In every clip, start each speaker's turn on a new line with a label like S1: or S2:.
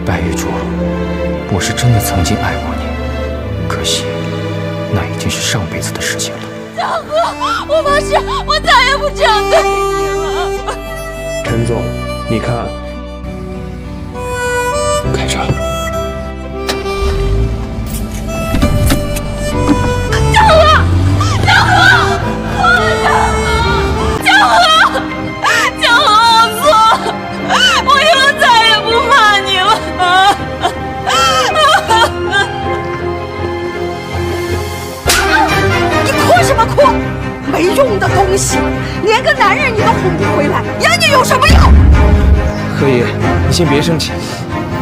S1: 白玉珠，我是真的曾经爱过你，可惜那已经是上辈子的事情了。
S2: 江河，我发誓，我再也不这样对你了。
S3: 陈总，你看，
S1: 开车。
S2: 江河，江河，江河，江河，我错了，我以后再也不骂你了。
S4: 你哭什么哭？没用的东西，连个男人你都哄不回来，养你有什么用？
S3: 何爷，你先别生气。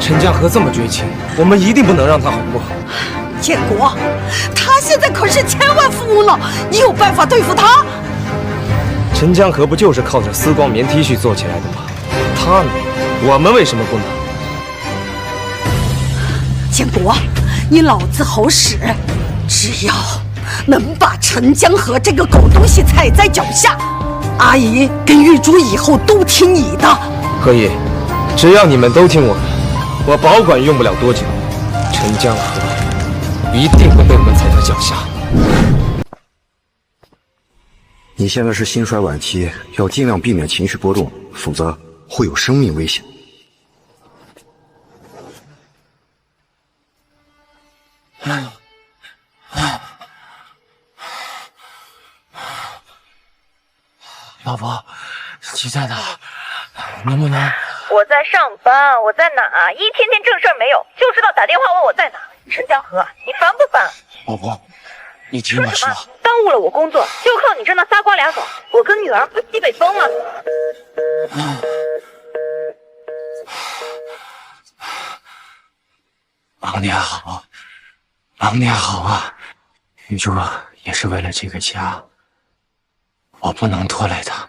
S3: 陈江河这么绝情，我们一定不能让他好过。
S4: 建国，他现在可是千万富翁了，你有办法对付他？
S3: 陈江河不就是靠着丝光棉 T 恤做起来的吗？他呢？我们为什么不能？
S4: 建国，你老子好使，只要能把陈江河这个狗东西踩在脚下，阿姨跟玉珠以后都听你的。
S3: 何爷，只要你们都听我的，我保管用不了多久，陈江河一定会被我们踩在脚下。
S5: 你现在是心衰晚期，要尽量避免情绪波动，否则会有生命危险。
S3: 老婆，你在哪？能不能？
S6: 我在上班，我在哪？一天天正事儿没有，就知道打电话问我在哪。陈江河，你烦不烦？
S3: 老婆，你听我说，
S6: 耽误了我工作，就靠你这那仨瓜俩枣，我跟女儿不西北风吗？
S1: 忙点好，忙点好啊！玉珠也是为了这个家，我不能拖累她。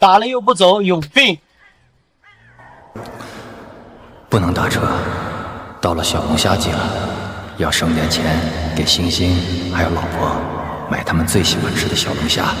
S7: 打了又不走，有病！
S1: 不能打车，到了小龙虾季了，要省点钱给星星还有老婆买他们最喜欢吃的小龙虾。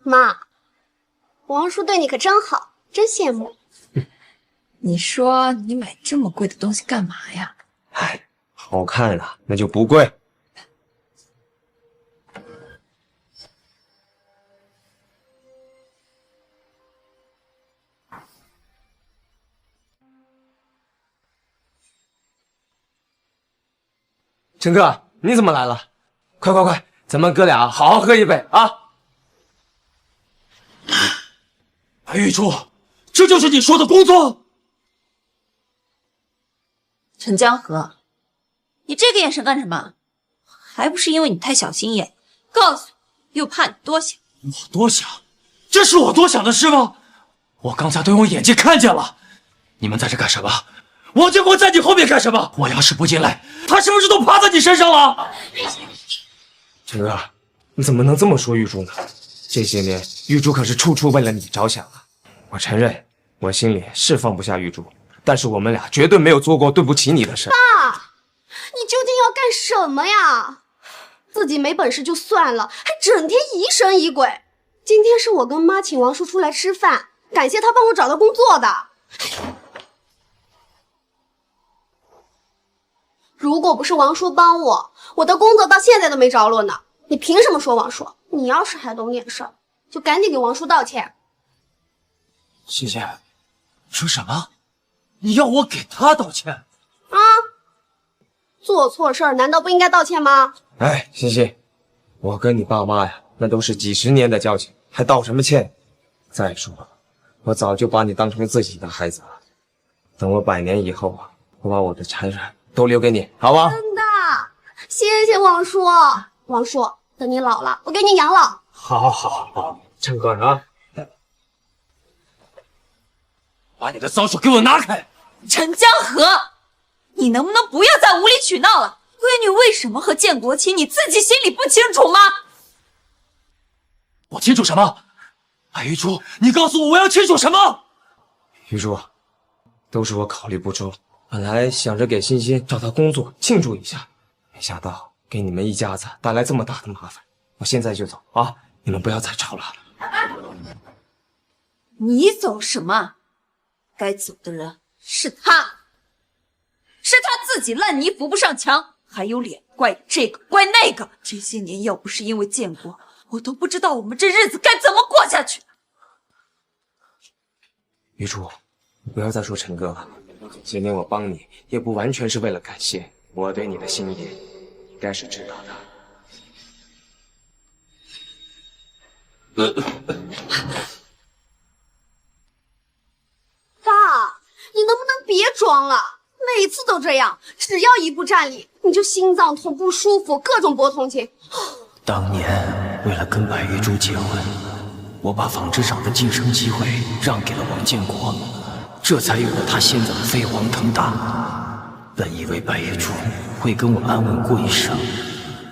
S8: 妈，王叔对你可真好，真羡慕。
S2: 你说你买这么贵的东西干嘛呀？
S3: 哎，好看啊，那就不贵。陈哥，你怎么来了？快快快，咱们哥俩好好喝一杯啊！
S7: 白玉珠，这就是你说的工作？
S2: 陈江河，你这个眼神干什么？还不是因为你太小心眼，告诉你，又怕你多想。
S7: 我多想？这是我多想的事吗？我刚才都用眼睛看见了。你们在这干什么？王建国在你后面干什么？我要是不进来，他是不是都趴在你身上了？
S3: 陈哥，你怎么能这么说玉珠呢？这些年，玉珠可是处处为了你着想啊！我承认，我心里是放不下玉珠，但是我们俩绝对没有做过对不起你的事。
S8: 爸，你究竟要干什么呀？自己没本事就算了，还整天疑神疑鬼。今天是我跟妈请王叔出来吃饭，感谢他帮我找到工作的。如果不是王叔帮我，我的工作到现在都没着落呢。你凭什么说王叔？你要是还懂点事儿，就赶紧给王叔道歉。
S7: 欣欣，你说什么？你要我给他道歉？
S8: 啊，做错事儿难道不应该道歉吗？
S3: 哎，欣欣，我跟你爸妈呀，那都是几十年的交情，还道什么歉？再说了，我早就把你当成自己的孩子了。等我100年以后啊，我把我的财产都留给你，好吧？
S8: 真的，谢谢王叔。王叔，等你老了，我给你养老。
S3: 好，陈哥啊，
S7: 把你的脏手给我拿开！
S2: 陈江河，你能不能不要再无理取闹了？闺女为什么和建国亲，你自己心里不清楚吗？
S7: 我清楚什么？白玉珠，你告诉我，我要清楚什么？
S3: 玉珠，都是我考虑不周。本来想着给欣欣找到工作庆祝一下，没想到给你们一家子带来这么大的麻烦。我现在就走啊！你们不要再吵了。
S2: 你走什么？该走的人是他，是他自己烂泥扶不上墙，还有脸怪这个怪那个。这些年要不是因为建国，我都不知道我们这日子该怎么过下去。
S3: 玉珠，你不要再说陈哥了。这些年我帮你，也不完全是为了感谢，我对你的心意，你该是知道的。
S8: 爸，你能不能别装了？每次都这样，只要一不站理，你就心脏痛不舒服，各种博同情。
S1: 当年为了跟白玉珠结婚，我把纺织厂的晋升机会让给了王建国，这才有了他现在的飞黄腾达。本以为白玉珠会跟我安稳过一生，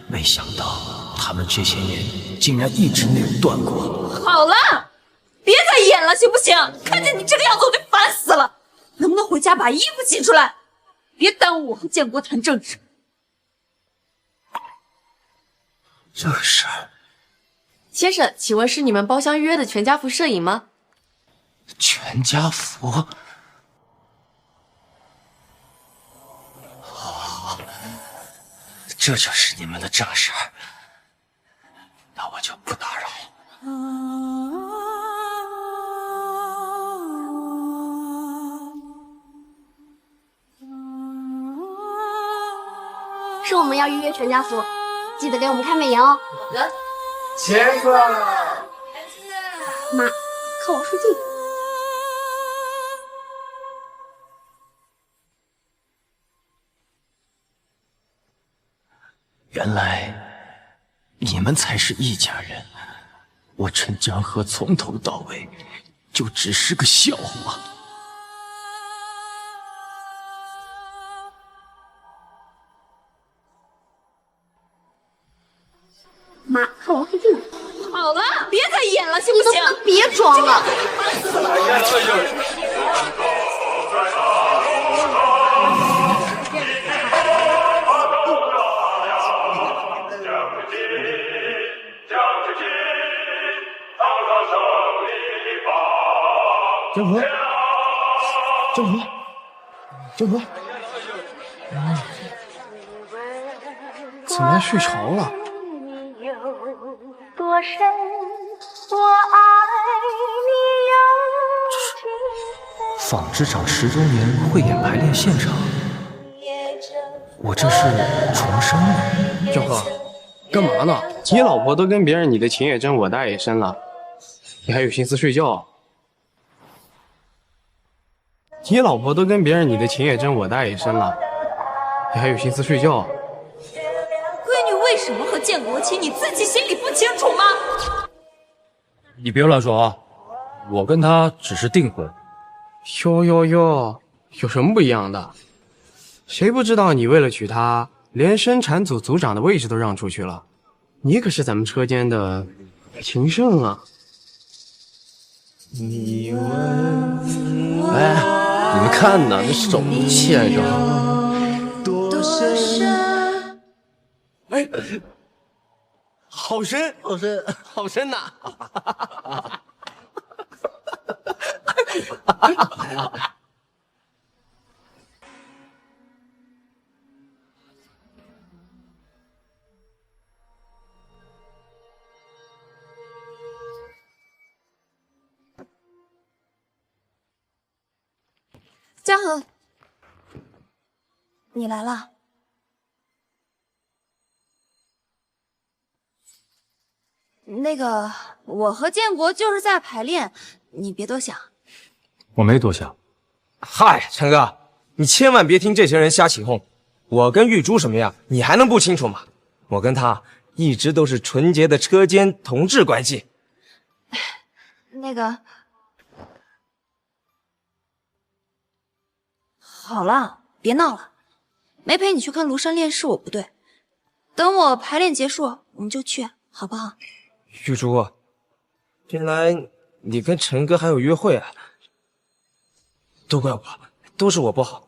S1: 没想到他们这些年竟然一直没有断过。
S2: 好了，别再演了，行不行？看见你这个样子我就烦死了。能不能回家把衣服洗出来？别耽误我和建国谈正事。
S3: 这事儿，
S9: 先生，请问是你们包厢预约的全家福摄影吗？
S7: 全家福。这就是你们的正事儿，那我就不打扰了。
S8: 是我们要预约全家福，记得给我们看美颜哦。
S2: 好的。
S3: 钱哥，
S8: 妈，看我出镜。
S1: 原来你们才是一家人，我陈江河从头到尾就只是个笑话。
S8: 妈，看我出镜。
S2: 好了，别再演了，行不行？
S8: 你能不能别装了？
S3: 江河，江河，江河，怎么还睡着了？
S6: 多深，我爱你有几分。
S1: 纺织厂10周年汇演排练现场，我这是重生了。
S3: 江河，干嘛呢？你老婆都跟别人你的情也真我大也深了，你还有心思睡觉？你老婆都跟别人你的情也真我大也深了，你还有心思睡觉？
S2: 闺女为什么和建国亲，你自己心里不清楚吗？
S7: 你别乱说啊，我跟他只是订婚。
S3: 哟，有什么不一样的？谁不知道你为了娶她，连生产组组长的位置都让出去了？你可是咱们车间的情圣啊！你问，哎，你们看呢，那手都牵着。
S2: 多深？
S3: 哎，好深，好深，好深呐！
S2: 江河，你来了。那个，我和建国就是在排练，你别多想，
S7: 我没多想。
S3: 嗨，陈哥，你千万别听这些人瞎起哄。我跟玉珠什么样，你还能不清楚吗？我跟她一直都是纯洁的车间同志关系。
S2: 那个，好了，别闹了。没陪你去看庐山练是我不对，等我排练结束，我们就去，好不好？
S3: 玉珠，原来你跟陈哥还有约会啊？都怪我，都是我不好。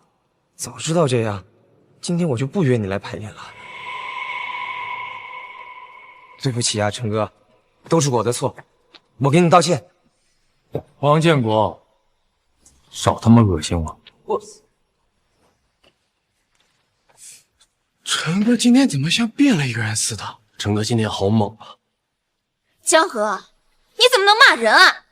S3: 早知道这样，今天我就不约你来排练了。对不起啊，陈哥，都是我的错，我给你道歉。
S7: 王建国，少他妈恶心我！
S10: 陈哥今天怎么像变了一个人似的？
S7: 陈哥今天好猛啊！
S2: 江河，你怎么能骂人啊？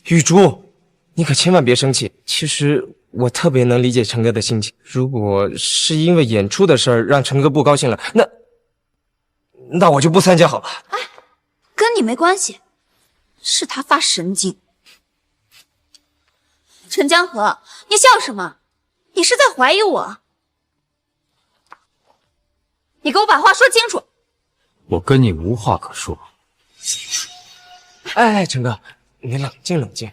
S3: 玉珠，你可千万别生气。其实我特别能理解陈哥的心情。如果是因为演出的事儿让陈哥不高兴了，那我就不参加好了。
S2: 哎，跟你没关系，是他发神经。陈江河，你笑什么？你是在怀疑我？你给我把话说清楚。
S7: 我跟你无话可说。
S3: 哎，陈哥，你冷静冷静。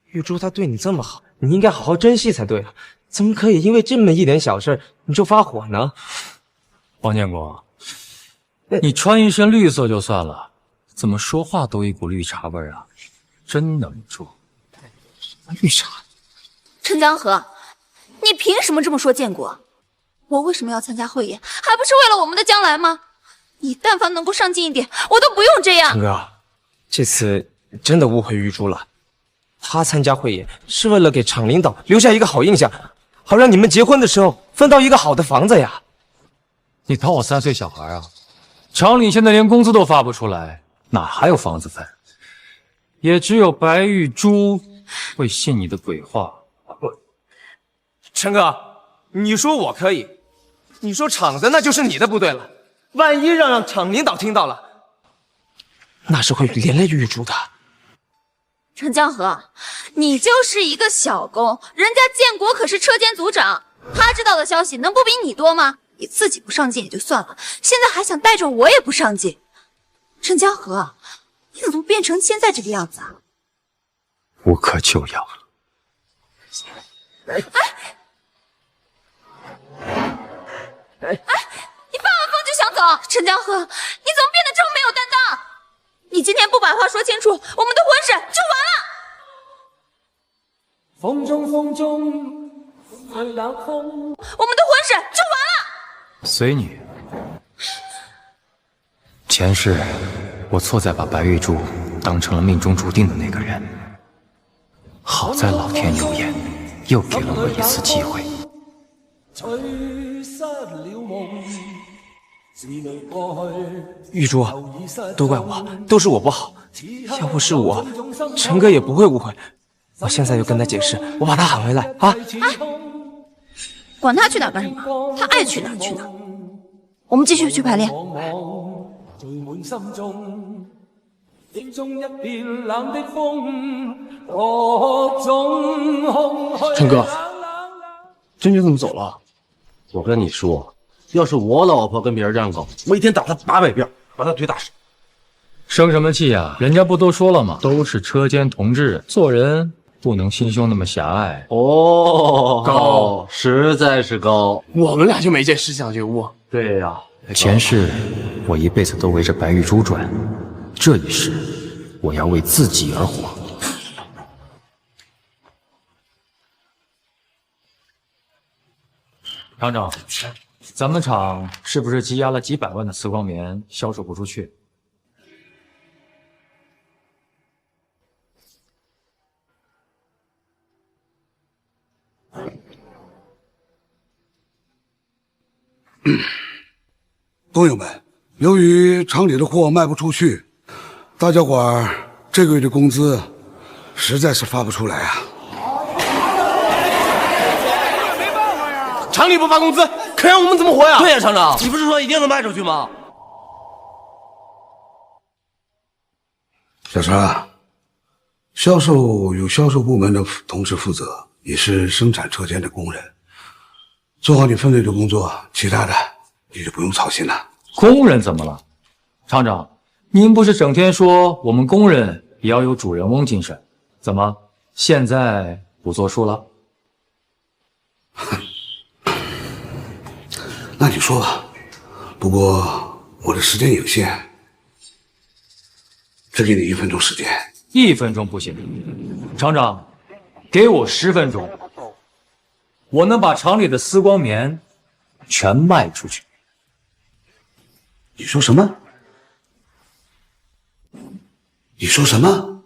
S3: 玉珠她对你这么好，你应该好好珍惜才对啊！怎么可以因为这么一点小事你就发火呢？
S7: 王建国，你穿一身绿色就算了，怎么说话都一股绿茶味啊！真能住。
S3: 绿茶？
S2: 陈江河，你凭什么这么说建国？我为什么要参加汇演？还不是为了我们的将来吗？你但凡能够上进一点，我都不用这样。
S3: 陈哥，这次真的误会玉珠了。她参加汇演是为了给厂领导留下一个好印象，好让你们结婚的时候分到一个好的房子呀。
S7: 你当我3岁小孩啊？厂里现在连工资都发不出来，哪还有房子分？也只有白玉珠会信你的鬼话。
S3: 陈哥，你说我可以，你说厂子那就是你的不对了。万一让厂领导听到了，那是会连累玉珠的。
S2: 陈江河，你就是一个小工，人家建国可是车间组长，他知道的消息能不比你多吗？你自己不上进也就算了，现在还想带着我也不上进。陈江河，你怎么变成现在这个样子啊？
S7: 无可救药。
S2: 你发完疯就想走？陈江河，你怎么变得这么没有担当？你今天不把话说清楚，我们的婚事就完了。
S1: 风中风中风浪风，
S2: 我们的婚事就完了。
S7: 随你。前世我错在把白玉珠当成了命中注定的那个人，好在老天有眼，又给了我一次机会。
S3: 玉珠，都怪我，都是我不好。要不是我，陈哥也不会误会。我现在就跟他解释，我把他喊回来啊！
S2: 管他去哪干什么，他爱去哪去哪。我们继续去排练。
S10: 陈哥，真就这么走了？
S11: 我跟你说，要是我老婆跟别人这样搞，我一天打她800遍，把她腿打折。
S7: 生什么气呀？人家不都说了吗？都是车间同志，做人不能心胸那么狭隘。
S11: 哦，
S7: 高，
S11: 实在是高。
S10: 我们俩就没这思想觉悟。
S11: 对呀，
S7: 前世我一辈子都围着白玉珠转，这一世我要为自己而活。厂长，咱们厂是不是积压了几百万的磁光棉销售不出去？
S12: 朋友们，由于厂里的货卖不出去，大家伙儿这个月的工资实在是发不出来啊。
S10: 厂里不发工资，可让我们怎么活呀？
S11: 对呀，厂长，你不是说一定能卖出去吗？
S12: 小陈，销售有销售部门的同事负责，你是生产车间的工人，做好你分内的工作，其他的你就不用操心了。
S7: 工人怎么了？厂长，您不是整天说我们工人也要有主人翁精神，怎么现在不作数了？
S12: 那你说吧，不过我的时间有限，只给你1分钟时间。
S7: 1分钟不行，厂长，给我10分钟，我能把厂里的丝光棉全卖出去。
S12: 你说什么？你说什么？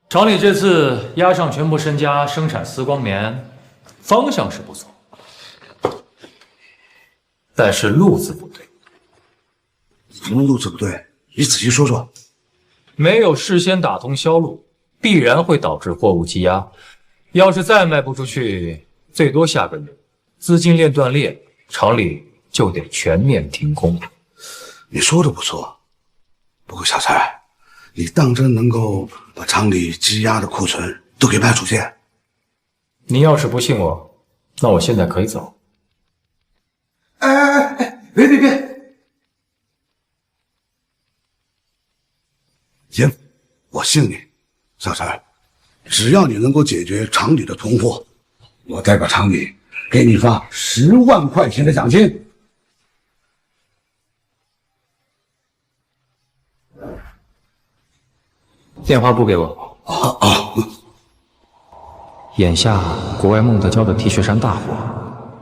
S7: 厂里这次押上全部身家生产丝光棉，方向是不错，但是路子不对。
S12: 什么路子不对？你仔细说说。
S7: 没有事先打通销路，必然会导致货物积压。要是再卖不出去，最多下个月资金链断裂，厂里就得全面停工。
S12: 你说的不错，不过小蔡，你当真能够把厂里积压的库存都给卖出去？
S7: 您要是不信我，那我现在可以走。
S12: 哎，别！行，我信你，小蔡，只要你能够解决厂里的囤货，我代表厂里给你发10万块钱的奖金。
S7: 电话簿给我。眼下国外孟德娇的 T 恤衫大火，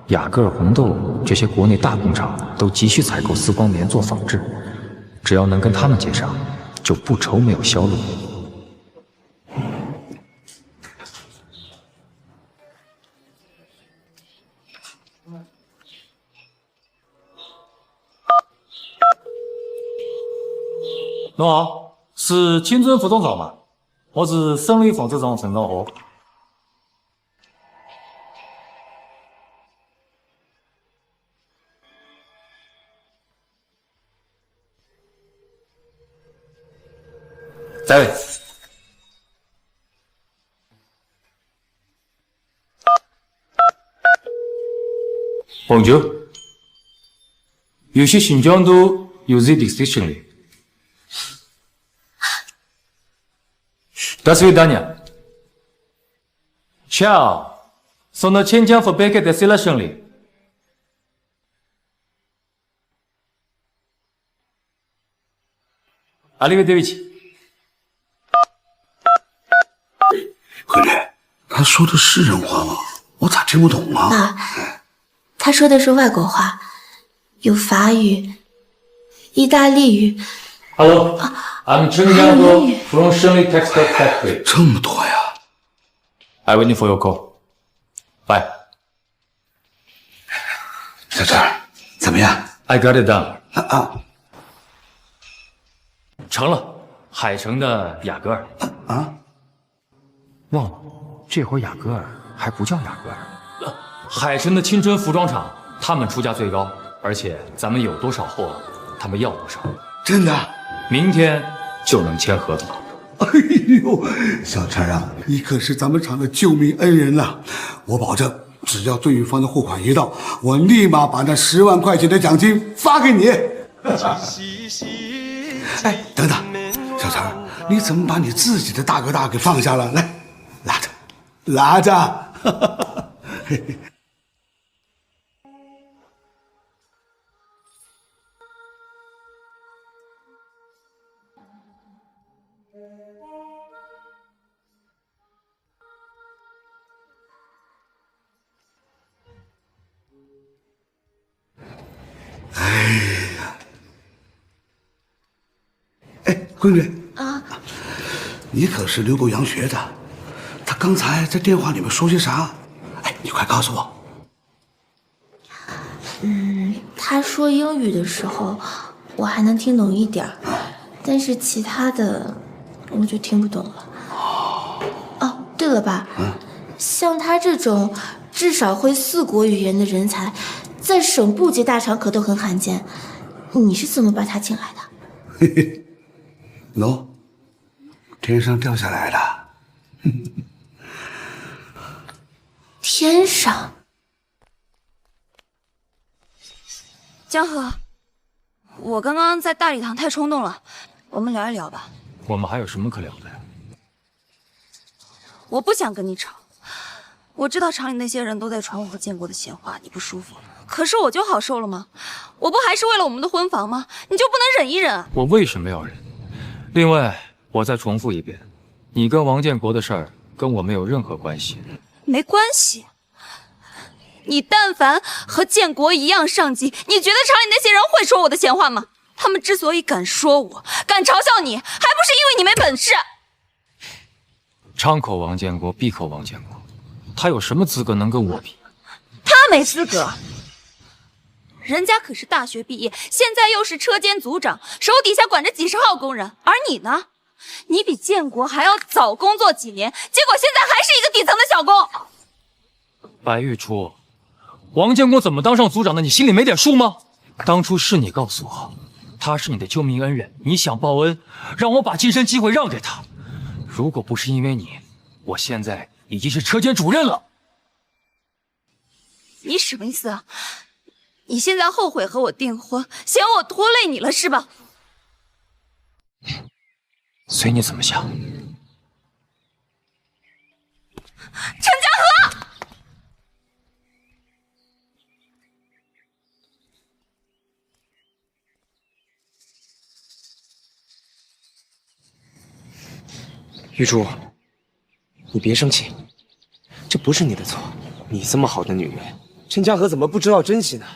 S7: 雅戈尔、红豆这些国内大工厂都急需采购丝光棉做纺织，只要能跟他们接上，就不愁没有销路。侬好，是青春服装厂吗？我是胜利纺织厂陈兆华。在位。Bonjour， 有些新疆都有 Z distinction。До свидания. Ciao. Sono Qianjiang fabbriche tessile Shengli. 阿里维对不起。
S12: 闺女，他说的是人话吗？我咋听不懂啊？
S13: 爸，他说的是外国话，有法语、意大利语。
S7: Hello, I'm Chen Jianghu from Shengli Textile Factory.
S12: 这么多呀
S7: ！I waiting for your call. Bye.
S12: 小陈，怎么样
S7: ？I got it done. 成了，海城的雅戈尔。
S1: 忘了，这会儿雅戈尔还不叫雅戈尔。
S7: 海城的青春服装厂，他们出价最高，而且咱们有多少货，他们要多少。
S12: 真的？
S7: 明天就能签合同。
S12: 哎呦，小陈啊，你可是咱们厂的救命恩人呐！我保证，只要对方的货款一到，我立马把那10万块钱的奖金发给你。哎，等等，小陈，你怎么把你自己的大哥大给放下了？来，拿着。闺女
S13: 啊，
S12: 你可是留过洋学的，他刚才在电话里面说些啥？哎，你快告诉我。
S13: 他说英语的时候，我还能听懂一点，但是其他的我就听不懂了。哦，对了，爸，像他这种至少会4国语言的人才，在省部级大厂可都很罕见。你是怎么把他请来的？
S12: 喏，天上掉下来的。
S13: 天上。
S2: 江河，我刚刚在大礼堂太冲动了，我们聊一聊吧。
S7: 我们还有什么可聊的呀？
S2: 我不想跟你吵，我知道厂里那些人都在传我和建国的闲话，你不舒服。可是我就好受了吗？我不还是为了我们的婚房吗？你就不能忍一忍啊？
S7: 我为什么要忍？另外，我再重复一遍，你跟王建国的事儿跟我没有任何关系。
S2: 没关系。你但凡和建国一样上进，你觉得厂里那些人会说我的闲话吗？他们之所以敢说我，敢嘲笑你，还不是因为你没本事？
S7: 张口王建国，闭口王建国，他有什么资格能跟我比？
S2: 他没资格。人家可是大学毕业，现在又是车间组长，手底下管着几十号工人。而你呢？你比建国还要早工作几年，结果现在还是一个底层的小工。
S7: 白玉初，王建国怎么当上组长的？你心里没点数吗？当初是你告诉我，他是你的救命恩人，你想报恩，让我把晋升机会让给他。如果不是因为你，我现在已经是车间主任了。
S2: 你什么意思啊？你现在后悔和我订婚，嫌我拖累你了是吧？
S7: 随你怎么想。
S2: 陈家河，
S3: 玉珠，你别生气，这不是你的错。你这么好的女人，陈江河怎么不知道珍惜呢？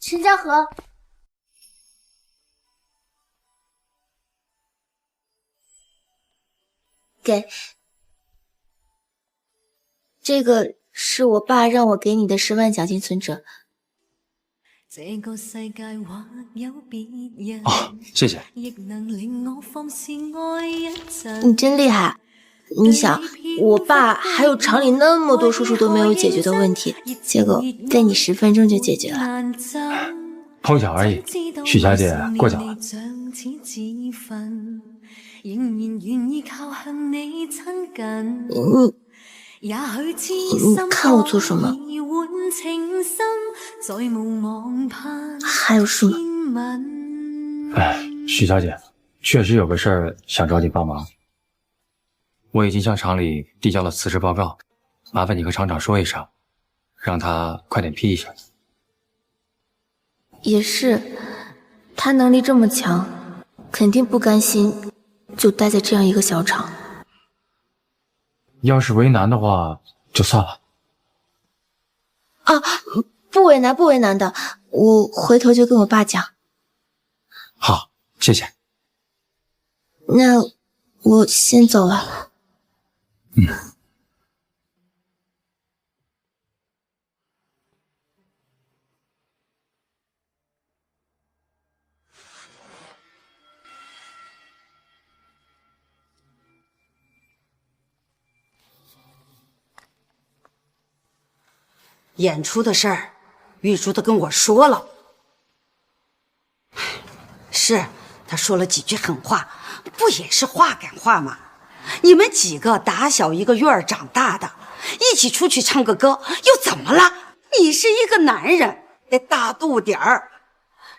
S13: 陈家河，给，这个是我爸让我给你的10万奖金存折。
S7: 哦，谢谢。
S13: 你真厉害！你想，我爸还有厂里那么多叔叔都没有解决的问题，结果被你10分钟就解决了。
S7: 碰巧而已，许小姐过奖了。
S13: 你看我做什么？还有事吗？
S7: 哎，许小姐，确实有个事儿想找你帮忙。我已经向厂里递交了辞职报告，麻烦你和厂长说一声，让他快点批一下。
S13: 也是，他能力这么强，肯定不甘心就待在这样一个小厂。
S7: 要是为难的话，就算了。
S13: 啊，不为难，不为难的，我回头就跟我爸讲。
S7: 好，谢谢。
S13: 那我先走了。
S4: 演出的事儿，玉珠都跟我说了。是，他说了几句狠话，不也是话赶话吗？你们几个打小一个院儿长大的，一起出去唱个歌，又怎么了？你是一个男人，得大度点儿，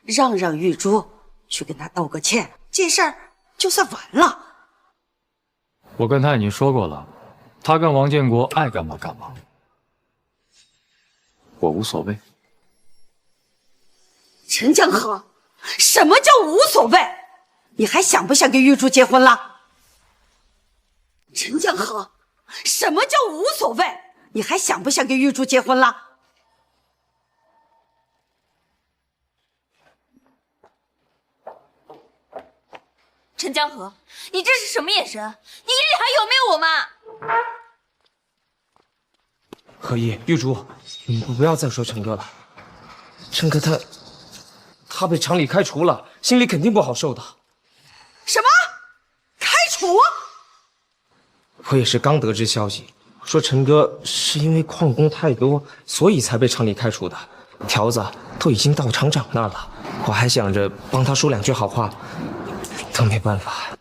S4: 让玉珠去跟他道个歉，这事儿就算完了。
S7: 我跟他已经说过了，他跟王建国爱干嘛干嘛，我无所谓。
S4: 陈江河，什么叫无所谓？你还想不想跟玉珠结婚了？陈江河，什么叫无所谓？你还想不想跟玉珠结婚了？
S2: 陈江河，你这是什么眼神？你眼里还有没有我妈？
S3: 何一、玉珠，你们不要再说陈哥了。陈哥他被厂里开除了，心里肯定不好受的。
S4: 什么？开除？
S3: 我也是刚得知消息，说陈哥是因为旷工太多，所以才被厂里开除的。条子都已经到厂长那儿了，我还想着帮他说2句好话，都没办法。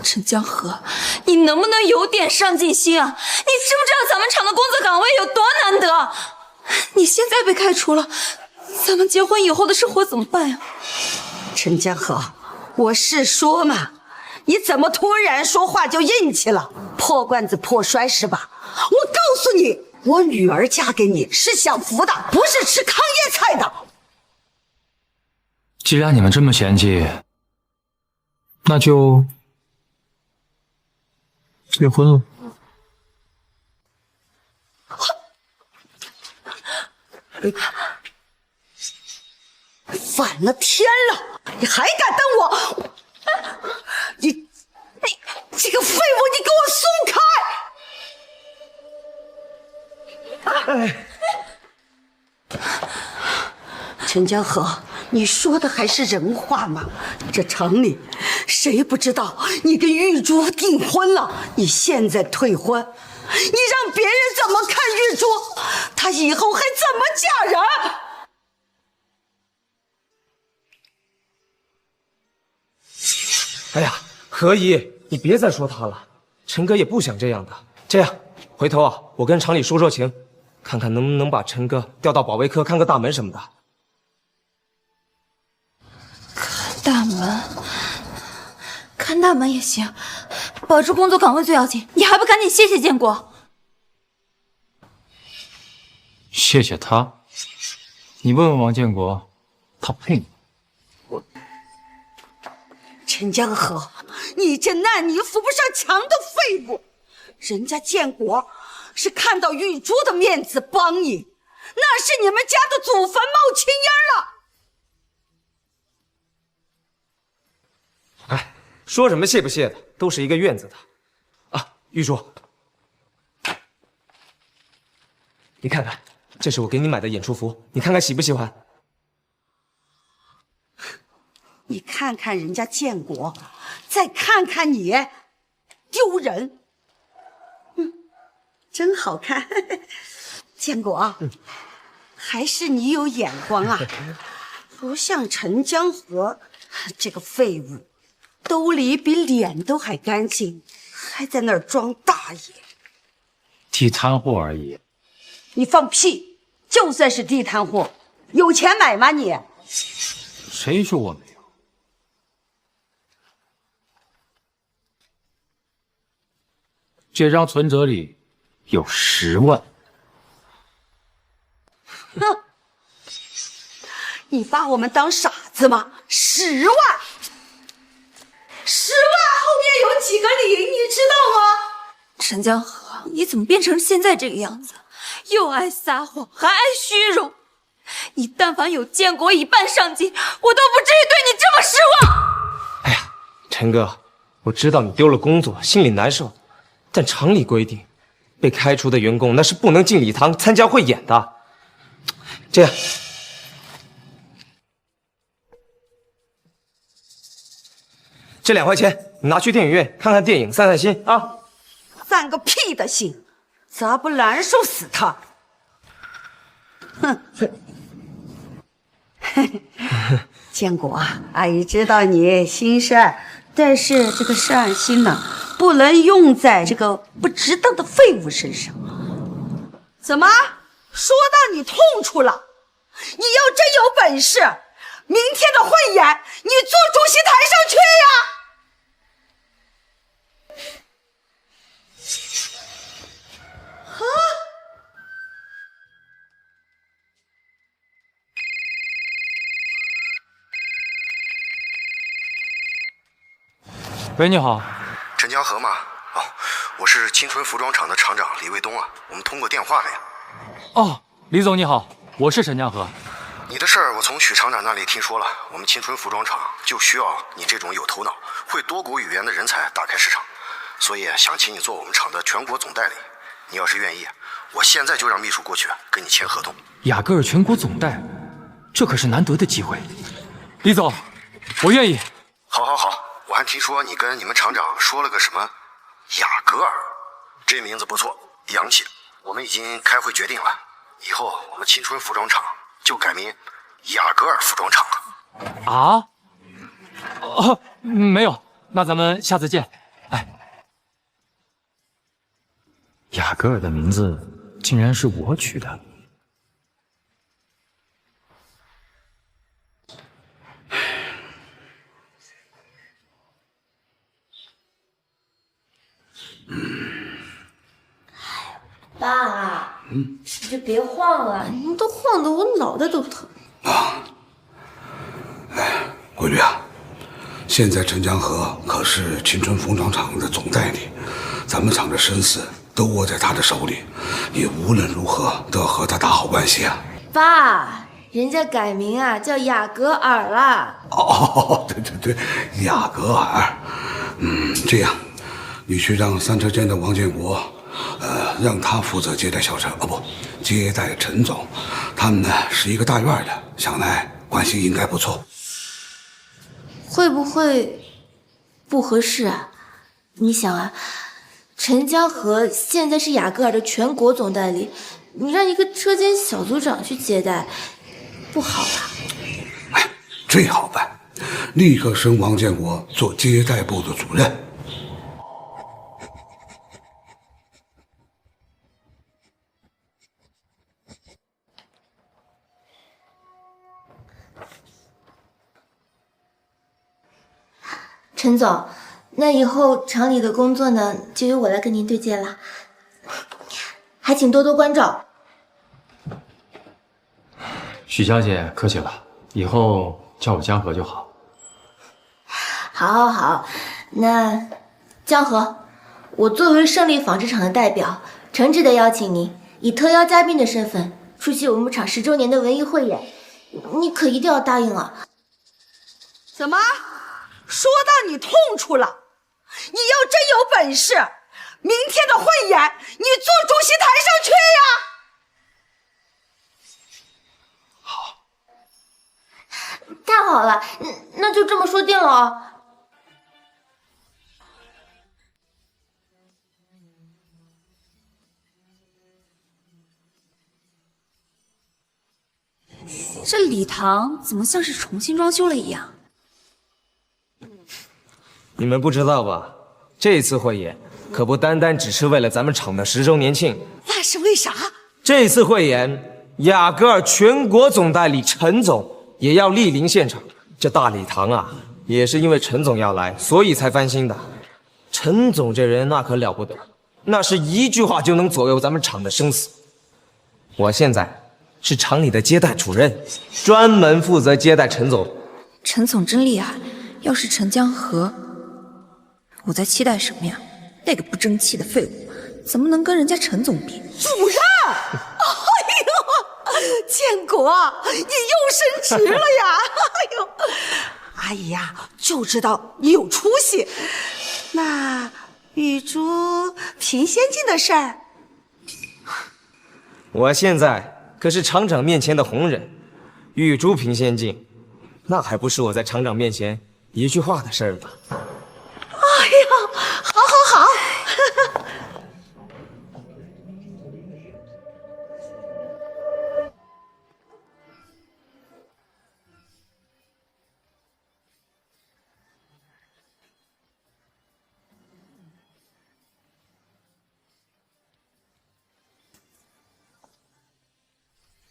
S2: 陈江河，你能不能有点上进心啊？你知不知道咱们厂的工作岗位有多难得？你现在被开除了，咱们结婚以后的生活怎么办呀？
S4: 陈江河，我是说嘛，你怎么突然说话就硬气了？破罐子破摔是吧？我告诉你，我女儿嫁给你是享福的，不是吃糠咽菜的。
S7: 既然你们这么嫌弃，那就结婚了。
S4: 反了天了！你还敢瞪我？你这个废物，你给我松开！陈江河，你说的还是人话吗？这城里谁不知道你跟玉珠订婚了？你现在退婚，你让别人怎么看玉珠？她以后还怎么嫁人？
S3: 哎呀，何姨，你别再说他了，陈哥也不想这样的。这样，回头啊，我跟厂里说说情，看看能不能把陈哥调到保卫科看个大门什么的。
S2: 看大门也行，保住工作岗位最要紧。你还不赶紧谢谢建国？
S7: 谢谢他？你问问王建国，他配你？
S4: 陈江河，你这烂泥扶不上墙的废物！人家建国是看到玉珠的面子帮你，那是你们家的祖坟冒青烟了。
S3: 哎，说什么谢不谢的，都是一个院子的。啊，玉珠，你看看，这是我给你买的演出服，你看看喜不喜欢？
S4: 你看看人家建国，再看看你，丢人。真好看。建国，还是你有眼光啊，不像陈江河这个废物，兜里比脸都还干净，还在那儿装大爷。
S7: 地摊货而已。
S4: 你放屁！就算是地摊货，有钱买吗你？
S7: 谁说我没有？这张存折里有10万。
S4: 哼！你把我们当傻子吗？10万！10万后面有几个零，你知道吗？
S2: 陈江河，你怎么变成现在这个样子？又爱撒谎，还爱虚荣。你但凡有建国一半上进，我都不至于对你这么失望。
S3: 哎呀，陈哥，我知道你丢了工作，心里难受，但厂里规定，被开除的员工那是不能进礼堂参加汇演的。这样，这2块钱你拿去电影院看看电影，散散心啊。
S4: 散个屁的心！咋不难受死他？哼！建国，阿姨知道你心善，但是这个善心呢，不能用在这个不值当的废物身上。怎么说到你痛处了？你要真有本事，明天的汇演你坐主席台上去呀！啊！
S7: 喂，你好，
S5: 陈江河吗？哦，我是青春服装厂的厂长李卫东啊，我们通过电话了呀。
S7: 哦，李总你好，我是陈江河。
S5: 你的事儿我从许厂长那里听说了，我们青春服装厂就需要你这种有头脑、会多国语言的人才打开市场，所以想请你做我们厂的全国总代理。你要是愿意，我现在就让秘书过去跟你签合同。
S7: 雅戈尔全国总代，这可是难得的机会。李总，我愿意。
S5: 好，我还听说你跟你们厂长说了个什么雅戈尔，这名字不错，洋气。我们已经开会决定了，以后我们青春服装厂就改名雅戈尔服装厂了。
S7: 啊？哦，没有，那咱们下次见。哎，
S1: 雅戈尔的名字竟然是我取的。
S13: 爸，你就别晃了，你都晃得我脑袋都疼。
S12: 规律啊，现在陈江河可是青春服装厂的总代理，咱们厂的生死都握在他的手里，你无论如何都要和他打好关系啊。
S13: 爸，人家改名啊叫雅戈尔了。
S12: 哦，对，雅戈尔。这样，你去让三车间的王建国。让他负责接待小陈，接待陈总。他们呢是一个大院的，想来关系应该不错。
S13: 会不会不合适啊？你想啊，陈江河现在是雅戈尔的全国总代理，你让一个车间小组长去接待，不好吧？
S12: 最好办，立刻升王建国做接待部的主任。
S13: 陈总，那以后厂里的工作呢，就由我来跟您对接了，还请多多关照。
S7: 许小姐客气了，以后叫我江河就好。
S13: 好，那江河，我作为胜利纺织厂的代表，诚挚的邀请您以特邀嘉宾的身份出席我们厂10周年的文艺汇演，你可一定要答应啊！
S4: 怎么？说到你痛处了，你要真有本事，明天的汇演你坐主席台上去呀！
S13: 好，太好了，那就这么说定了哦。
S2: 这礼堂怎么像是重新装修了一样？
S3: 你们不知道吧？这次汇演可不单单只是为了咱们厂的10周年庆。
S4: 那是为啥？
S3: 这次汇演，雅戈尔全国总代理陈总也要莅临现场。这大礼堂啊，也是因为陈总要来，所以才翻新的。陈总这人那可了不得，那是一句话就能左右咱们厂的生死。我现在是厂里的接待主任，专门负责接待陈总。
S2: 陈总真厉害，要是陈江河，我在期待什么呀？那个不争气的废物，怎么能跟人家陈总比？
S4: 主任，哎呦，建国，你又升职了呀！哎呦，阿姨呀，就知道你有出息。那玉珠凭仙境的事儿，
S3: 我现在可是厂长面前的红人，玉珠凭仙境，那还不是我在厂长面前一句话的事儿吗？
S4: 哎呀，好。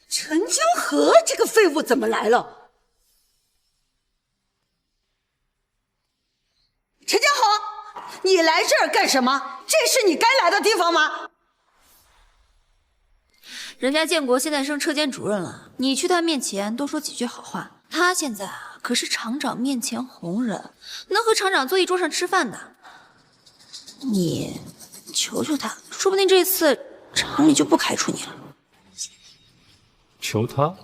S4: 陈江河这个废物怎么来了？陈江河，你来这儿干什么？这是你该来的地方吗？
S2: 人家建国现在升车间主任了，你去他面前多说几句好话。他现在啊，可是厂长面前红人，能和厂长坐一桌上吃饭的。你求求他，说不定这次厂里就不开除你了。
S7: 求他？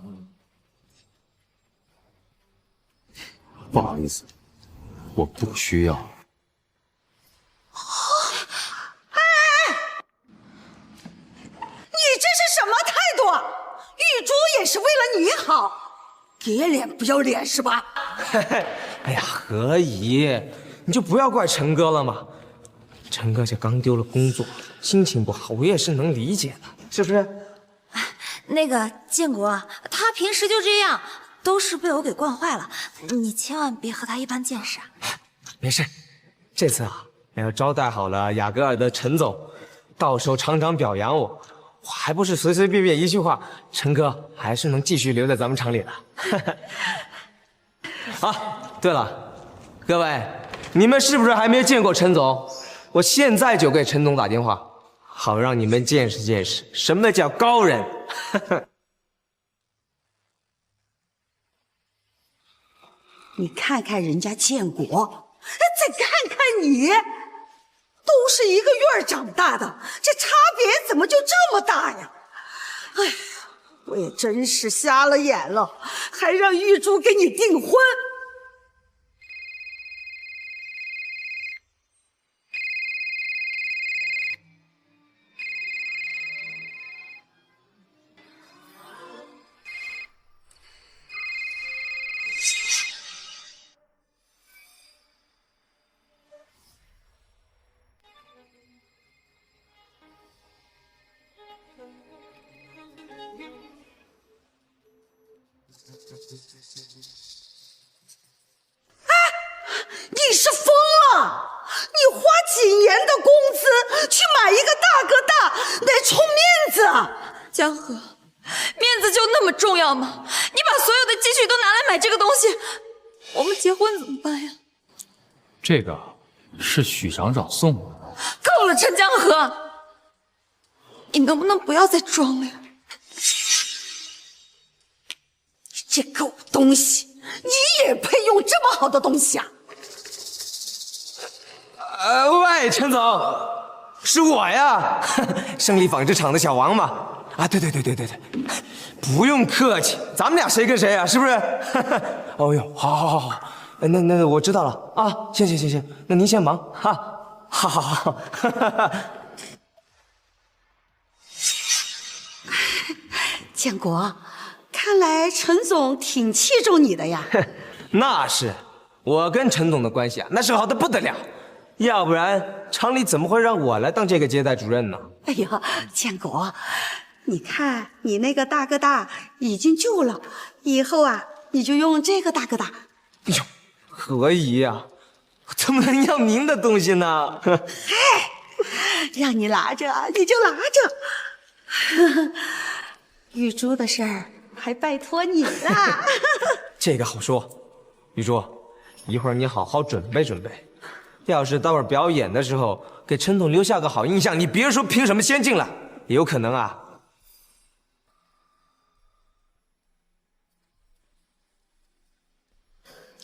S7: 不好意思，我不需要。
S4: 你这是什么态度？玉珠也是为了你好，给脸不要脸是吧？
S3: 哎呀，何姨，你就不要怪陈哥了嘛。陈哥这刚丢了工作，心情不好，我也是能理解的，是不是？
S2: 那个建国，他平时就这样，都是被我给惯坏了。你千万别和他一般见识啊！
S3: 没事，这次啊，要招待好了雅戈尔的陈总，到时候厂长表扬我，我还不是随随便便一句话，陈哥还是能继续留在咱们厂里的。啊，对了，各位，你们是不是还没见过陈总？我现在就给陈总打电话，好让你们见识见识什么叫高人。
S4: 你看看人家建国，再看看你，都是一个月长大的，这差别怎么就这么大呀？哎呀，我也真是瞎了眼了，还让玉珠给你订婚。你是疯了！你花几年的工资去买一个大哥大来充面子？
S2: 江河，面子就那么重要吗？你把所有的积蓄都拿来买这个东西，我们结婚怎么办呀？
S7: 这个是许厂长送我的。
S2: 够了，陈江河，你能不能不要再装了呀？
S4: 这狗东西，你也配用这么好的东西啊？
S3: 喂，陈总，是我呀，胜利纺织厂的小王嘛。啊，对，不用客气，咱们俩谁跟谁啊，是不是？哦呦，好，那我知道了啊，行，那您先忙哈，好。
S4: 建国，看来陈总挺器重你的呀。
S3: 那是，我跟陈总的关系啊，那是好的不得了。要不然厂里怎么会让我来当这个接待主任呢？
S4: 哎呀，建国，你看你那个大哥大已经旧了，以后啊你就用这个大哥大。
S3: 哎呦，何姨呀，怎么能要您的东西呢？
S4: 嗨，让你拿着你就拿着。玉珠的事儿还拜托你了。
S3: 这个好说，玉珠，一会儿你好好准备准备。要是待会儿表演的时候给陈总留下个好印象，你别说凭什么先进来，也有可能啊。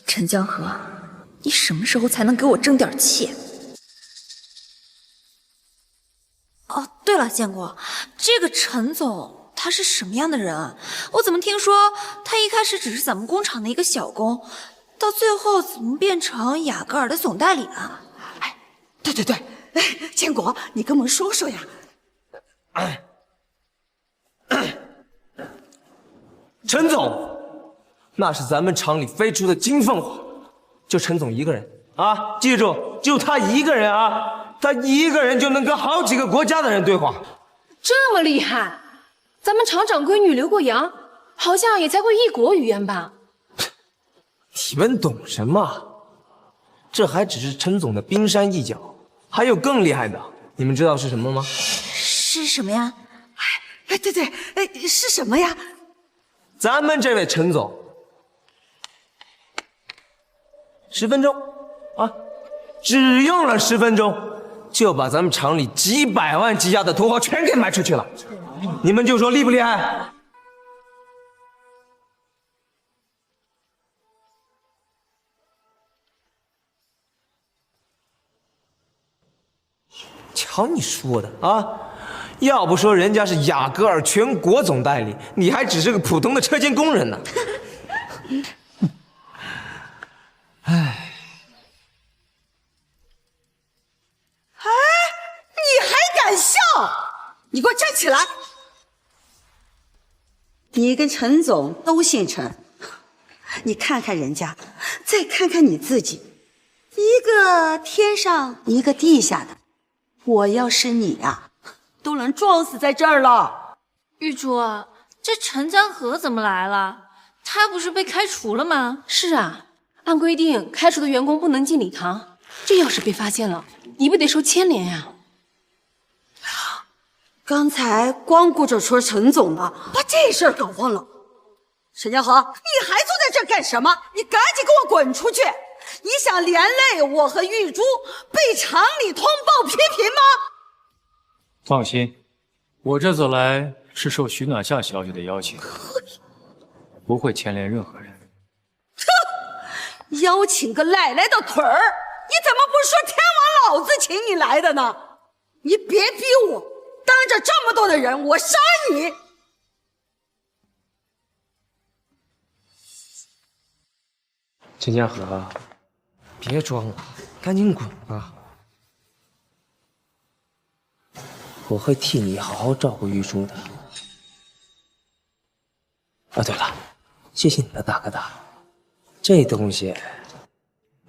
S2: 陈江河，你什么时候才能给我争点气？哦，对了，建国，这个陈总他是什么样的人啊？我怎么听说他一开始只是咱们工厂的一个小工，到最后怎么变成雅戈尔的总代理了？
S4: 哎，对，建国，你跟我们说说呀。
S3: 陈总，那是咱们厂里飞出的金凤凰，就陈总一个人啊！记住，就他一个人啊，他一个人就能跟好几个国家的人对话，
S9: 这么厉害！咱们厂长闺女留过洋，好像也才会异国语言吧？
S3: 你们懂什么？这还只是陈总的冰山一角，还有更厉害的，你们知道是什么吗？
S2: 是什么呀？
S4: 哎，对，是什么呀？
S3: 咱们这位陈总，10分钟啊，只用了10分钟，就把咱们厂里几百万积压的头花全给卖出去了。你们就说厉不厉害？瞧你说的啊！要不说人家是雅戈尔全国总代理，你还只是个普通的车间工人呢。哎，
S4: 你还敢笑？你给我站起来！你跟陈总都姓陈，你看看人家，再看看你自己，一个天上，一个地下的，我要是你呀，都能撞死在这儿了。
S9: 玉珠，这陈江河怎么来了？他不是被开除了吗？
S14: 是啊，按规定开除的员工不能进礼堂，这要是被发现了，你不得受牵连呀？
S4: 刚才光顾着说陈总呢，把这事儿搞忘了。陈江河，你还坐在这儿干什么？你赶紧给我滚出去！你想连累我和玉珠被厂里通报批评吗？
S7: 放心，我这次来是受徐暖夏小姐的邀请，不会牵连任何人。
S4: 哼，邀请个奶奶的腿儿！你怎么不说天王老子请你来的呢？你别逼我，当着这么多的人，我杀你！
S3: 陈江河，别装了，赶紧滚吧！我会替你好好照顾玉珠的。啊，对了，谢谢你的大哥大，这东西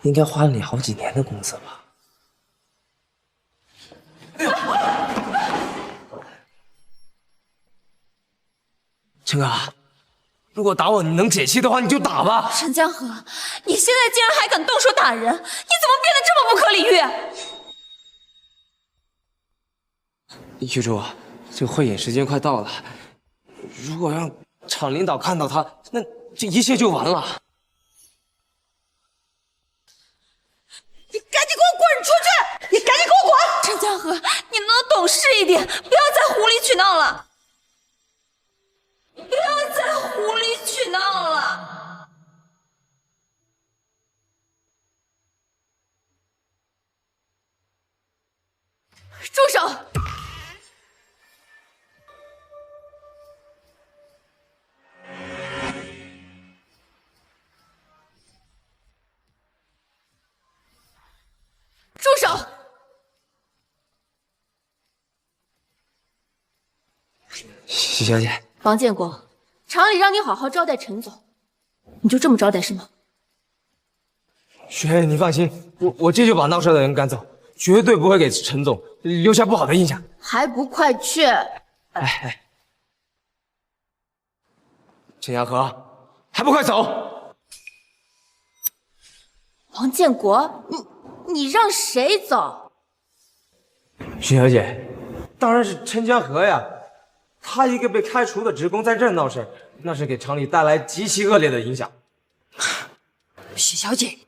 S3: 应该花了你好几年的工资吧？陈哥，如果打我你能解气的话，你就打吧。
S2: 陈江河，你现在竟然还敢动手打人，你怎么变得这么不可理喻？
S3: 玉珠，这个汇演时间快到了，如果让厂领导看到他，那这一切就完了。
S4: 你赶紧给我滚出去！你赶紧给我滚！
S2: 陈江河，你能懂事一点，不要再无理取闹了！不要再无理取闹了！
S9: 住手！住手！
S3: 徐小姐，
S9: 王建国，厂里让你好好招待陈总，你就这么招待是吗？
S3: 徐小姐，你放心，我这就把闹事的人赶走，绝对不会给陈总留下不好的印象。
S9: 还不快去！
S3: 哎，陈江河，还不快走！
S9: 王建国，你让谁走？
S3: 徐小姐，当然是陈江河呀。他一个被开除的职工在这儿闹事，那是给厂里带来极其恶劣的影响。
S4: 许小姐，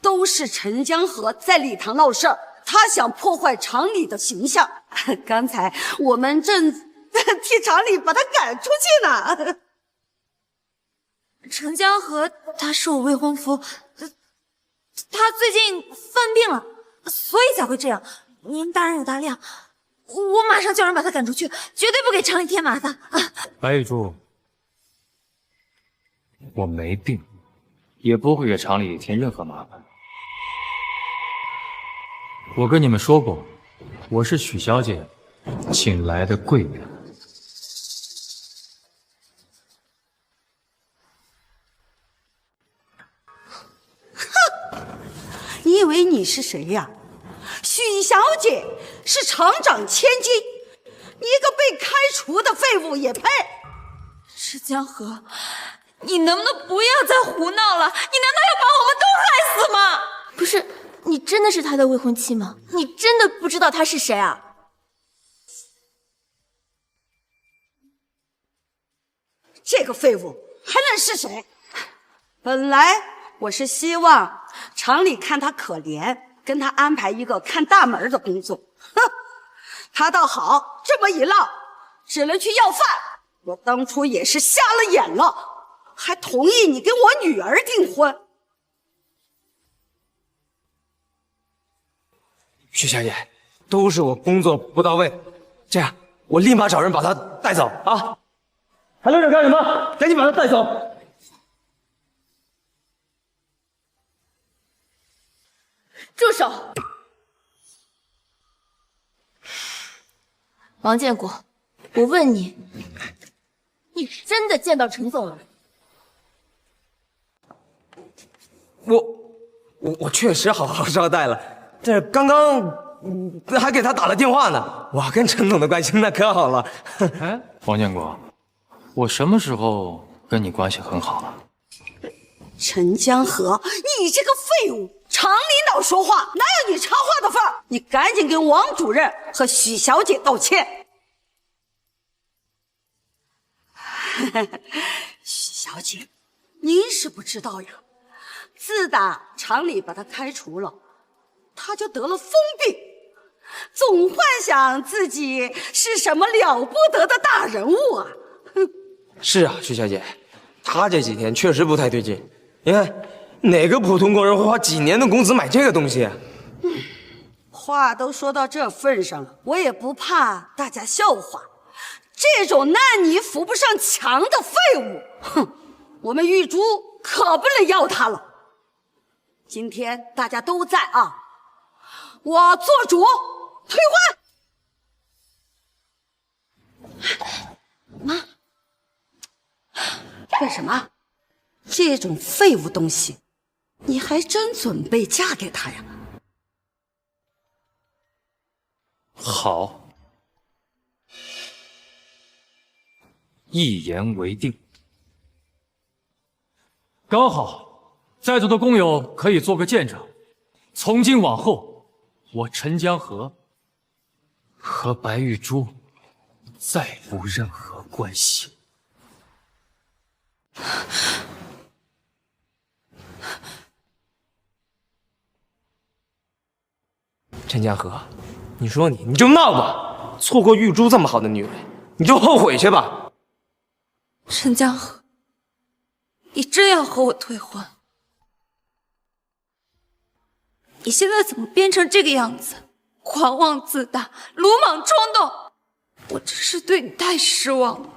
S4: 都是陈江河在礼堂闹事儿，他想破坏厂里的形象。刚才我们正替厂里把他赶出去呢。
S2: 陈江河他是我未婚夫，他最近犯病了，所以才会这样。您大人有大量，我马上叫人把他赶出去，绝对不给厂里添麻烦啊！
S7: 白玉珠，我没病，也不会给厂里添任何麻烦。我跟你们说过，我是许小姐请来的贵人。
S4: 你以为你是谁呀？许小姐是厂长千金，你一个被开除的废物也配？
S2: 石江河，你能不能不要再胡闹了？你难道要把我们都害死吗？
S9: 不是，你真的是他的未婚妻吗？你真的不知道他是谁啊？
S4: 这个废物还能是谁？本来我是希望厂里看他可怜，跟他安排一个看大门的工作。哼，他倒好，这么一闹，只能去要饭。我当初也是瞎了眼了，还同意你跟我女儿订婚。
S3: 徐小姐，都是我工作不到位，这样我立马找人把他带走啊！还愣着干什么？赶紧把他带走！
S9: 住手！王建国，我问你，你真的见到陈总了？
S3: 我确实好好招待了，但是刚刚还给他打了电话呢。我跟陈总的关系那可好了。
S7: 哎，王建国，我什么时候跟你关系很好了？
S4: 陈江河，你这个废物！常领导说话哪有你插话的份儿？你赶紧跟王主任和许小姐道歉。许小姐，您是不知道呀，自打厂里把他开除了，他就得了疯病，总幻想自己是什么了不得的大人物啊！
S3: 是啊，徐小姐，他这几天确实不太对劲。你看，哪个普通工人会花几年的工资买这个东西啊？
S4: 话都说到这份上了，我也不怕大家笑话。这种烂泥扶不上墙的废物，哼，我们玉珠可不能要他了。今天大家都在啊，我做主退换。妈，干什么？这种废物东西，你还真准备嫁给他呀？
S7: 好，一言为定。刚好，在座的工友可以做个见证，从今往后，我陈江河和白玉珠再无任何关系。
S3: 陈江河，你说你就闹吧，错过玉珠这么好的女人，你就后悔去吧。
S2: 陈江河，你真要和我退婚？你现在怎么变成这个样子？狂妄自大，鲁莽冲动，我真是对你太失望了。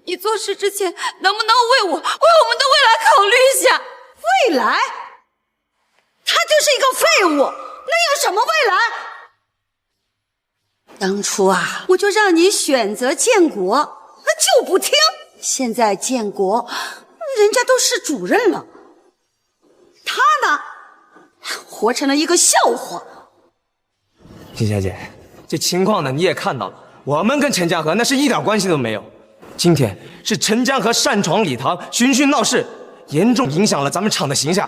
S2: 你做事之前能不能为我们的未来考虑一下？
S4: 未来？他就是一个废物，能有什么未来？当初啊，我就让你选择建国，那就不听。现在建国，人家都是主任了，他呢，活成了一个笑话。
S3: 秦小姐，这情况呢你也看到了，我们跟陈江河那是一点关系都没有。今天是陈江河擅闯礼堂，寻衅闹事，严重影响了咱们厂的形象。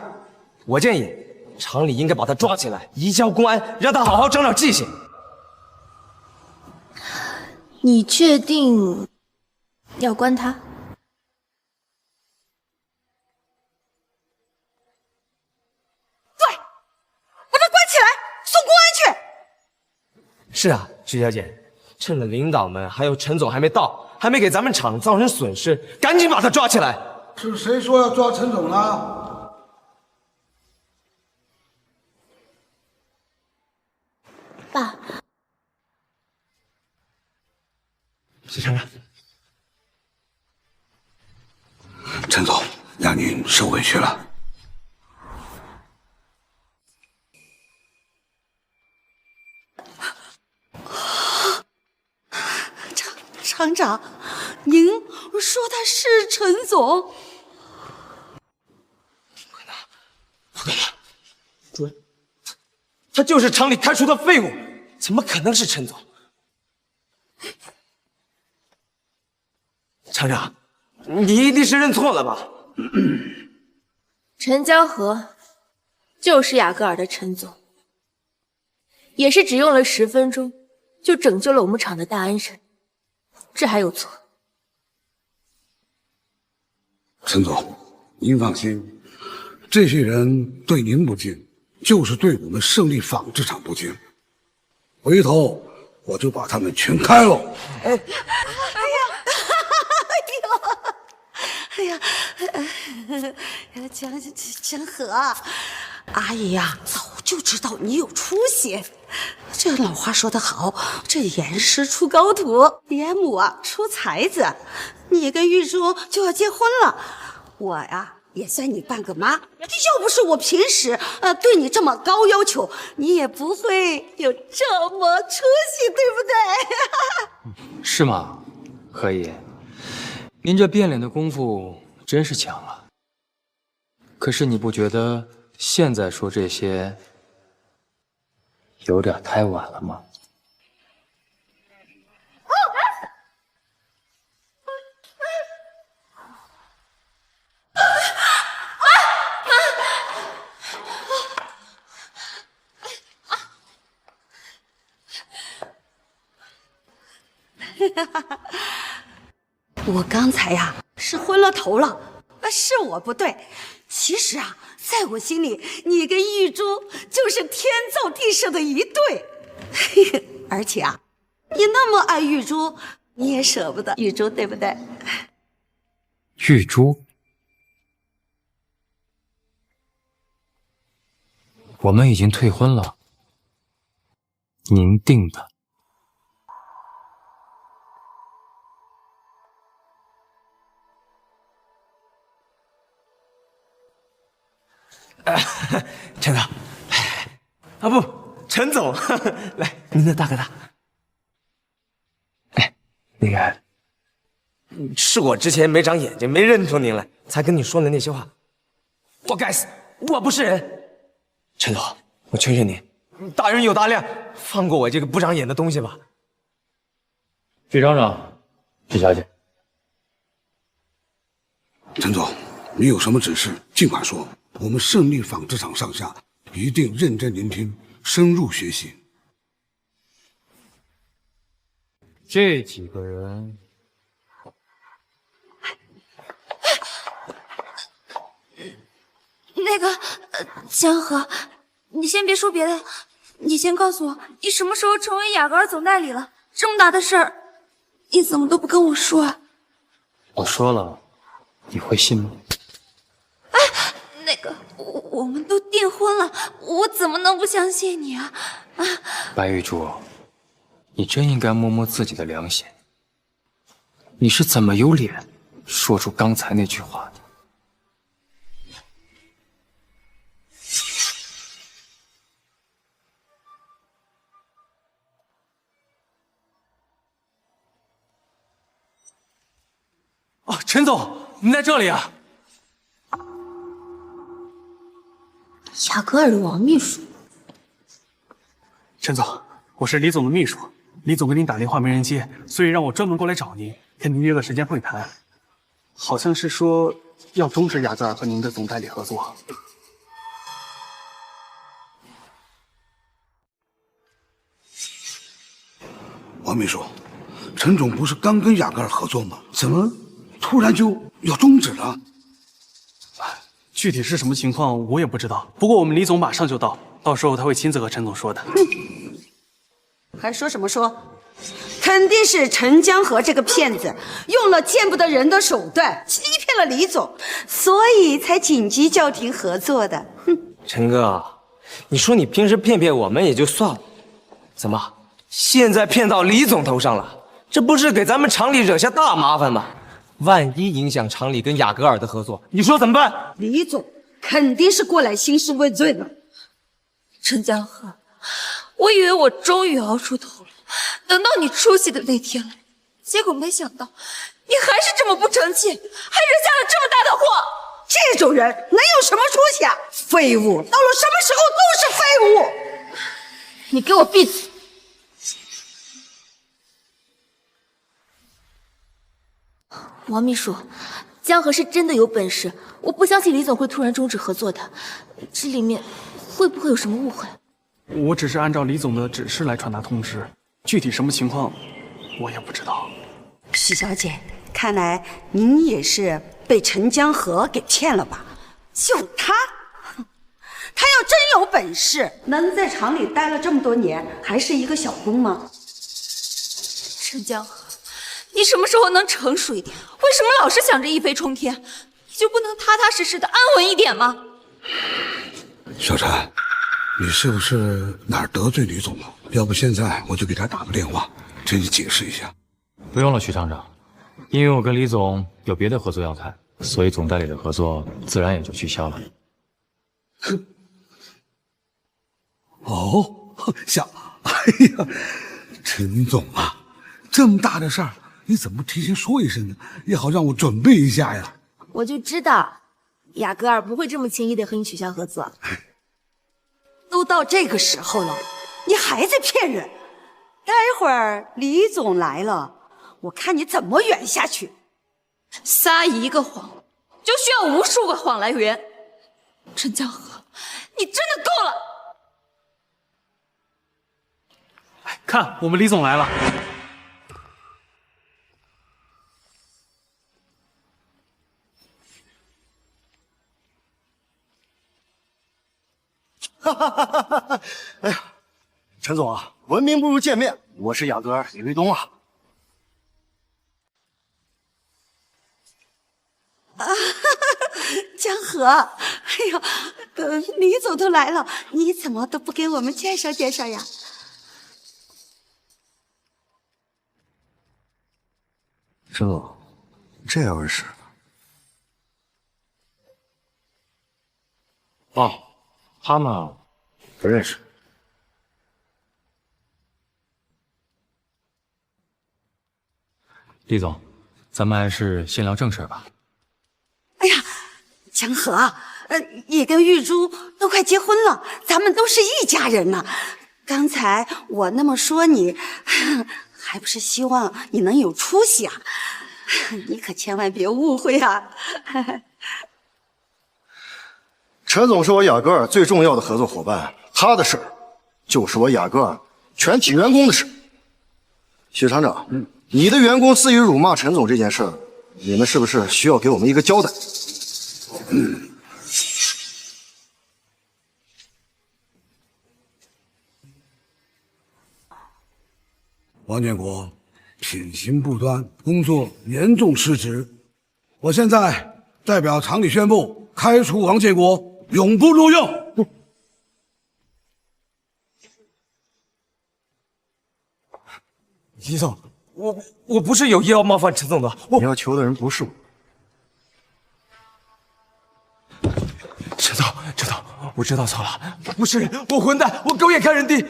S3: 我建议厂里应该把他抓起来，移交公安，让他好好长长记性。
S13: 你确定要关他？
S4: 对，把他关起来，送公安去。
S3: 是啊，徐小姐，趁着领导们还有陈总还没到，还没给咱们厂造成损失，赶紧把他抓起来。
S12: 是谁说要抓陈总呢？
S13: 爸，
S3: 许承让，
S12: 陈总，让您受委屈了。
S4: 厂长，您说他是陈总？
S3: 不可能，主任，他就是厂里开除的废物，怎么可能是陈总？厂长，你一定是认错了吧？
S13: 陈江河就是雅戈尔的陈总，也是只用了10分钟就拯救了我们厂的大安生，这还有错？
S12: 陈总，您放心，这些人对您不敬，就是对我们胜利纺织厂不敬。回头我就把他们全开了。
S4: 江河，阿姨呀，早就知道你有出息。这老话说得好，这严师出高徒，严母啊出才子。你跟玉珠就要结婚了，我呀也算你半个妈。要不是我平时对你这么高要求，你也不会有这么出息，对不对？
S7: 是吗，何姨？您这变脸的功夫真是强了。可是你不觉得现在说这些
S1: 有点太晚了吗？
S4: 我刚才呀是昏了头了，是我不对。其实啊，在我心里，你跟玉珠就是天造地设的一对。而且啊，你那么爱玉珠，你也舍不得玉珠，对不对？
S1: 玉珠，我们已经退婚了，您定的。
S3: 陈总，啊不，陈总，来，您的大哥大。哎，那个，是我之前没长眼睛，没认出您来，才跟你说的那些话。我该死，我不是人。陈总，我求求您，大人有大量，放过我这个不长眼的东西吧。
S7: 许厂长，许小姐，
S12: 陈总，你有什么指示尽管说。我们胜利纺织厂上下一定认真聆听，深入学习。
S1: 这几个人，
S2: 那个，江河，你先别说别的，你先告诉我，你什么时候成为雅戈尔总代理了？这么大的事儿，你怎么都不跟我说啊？
S1: 我说了，你会信吗？
S2: 那个，我们都订婚了，我怎么能不相信你啊？啊！
S1: 白玉珠，你真应该摸摸自己的良心。你是怎么有脸说出刚才那句话的？
S7: 哦，陈总，您在这里啊！
S13: 雅戈尔的王秘书，
S15: 陈总，我是李总的秘书。李总给您打电话没人接，所以让我专门过来找您，跟您约个时间会谈。好像是说要终止雅戈尔和您的总代理合作。
S12: 王秘书，陈总不是刚跟雅戈尔合作吗？怎么突然就要终止了？
S15: 具体是什么情况我也不知道，不过我们李总马上就到，到时候他会亲自和陈总说的。
S4: 还说什么说？肯定是陈江河这个骗子用了见不得人的手段欺骗了李总，所以才紧急叫停合作的。哼，
S3: 陈哥，你说你平时骗骗我们也就算了，怎么现在骗到李总头上了？这不是给咱们厂里惹下大麻烦吗？万一影响厂里跟雅戈尔的合作，你说怎么办？
S4: 李总肯定是过来兴师问罪的。
S2: 陈江河，我以为我终于熬出头了，等到你出息的那天了，结果没想到你还是这么不争气，还惹下了这么大的祸。
S4: 这种人能有什么出息啊？废物，到了什么时候都是废物。
S2: 你给我闭嘴！
S13: 王秘书，江河是真的有本事，我不相信李总会突然终止合作的，这里面会不会有什么误会？
S15: 我只是按照李总的指示来传达通知，具体什么情况我也不知道。
S4: 许小姐，看来您也是被陈江河给骗了吧？就他，他要真有本事，能在厂里待了这么多年，还是一个小工吗？
S2: 陈江河，你什么时候能成熟一点？为什么老是想着一飞冲天？你就不能踏踏实实的安稳一点吗？
S12: 小陈，你是不是哪儿得罪李总了？要不现在我就给他打个电话，给你解释一下。
S7: 不用了，许厂长，因为我跟李总有别的合作要谈，所以总代理的合作自然也就取消了。
S12: 哦，哎呀，陈总啊，这么大的事儿，你怎么不提前说一声呢？也好让我准备一下呀。
S13: 我就知道，雅戈尔不会这么轻易的和你取消合作。
S4: 都到这个时候了，你还在骗人！待会儿李总来了，我看你怎么圆下去。
S2: 撒一个谎，就需要无数个谎来圆。陈江河，你真的够了！
S15: 看，我们李总来了。
S5: 哈哈哈哈哈！哎呀，陈总啊，闻名不如见面，我是雅阁李卫东啊。
S4: 江河，哎呦，李总都来了，你怎么都不给我们介绍介绍呀？
S5: 陈总，这样回事？
S3: 哦，他们不认识。
S7: 李总，咱们还是先聊正事吧。
S4: 哎呀，江河，你跟玉珠都快结婚了，咱们都是一家人呢。刚才我那么说你，还不是希望你能有出息啊？你可千万别误会啊！
S5: 陈总是我雅戈尔最重要的合作伙伴，他的事儿就是我雅戈尔全体员工的事。许厂长，你的员工肆意辱骂陈总这件事儿，你们是不是需要给我们一个交代？
S12: 王建国品行不端，工作严重失职。我现在代表厂里宣布，开除王建国，永不录用。
S3: 李总，我不是有意要冒犯陈总的，
S5: 你要求的人不是我。
S3: 陈总，我知道错了，不是人，我混蛋，我狗眼看人低。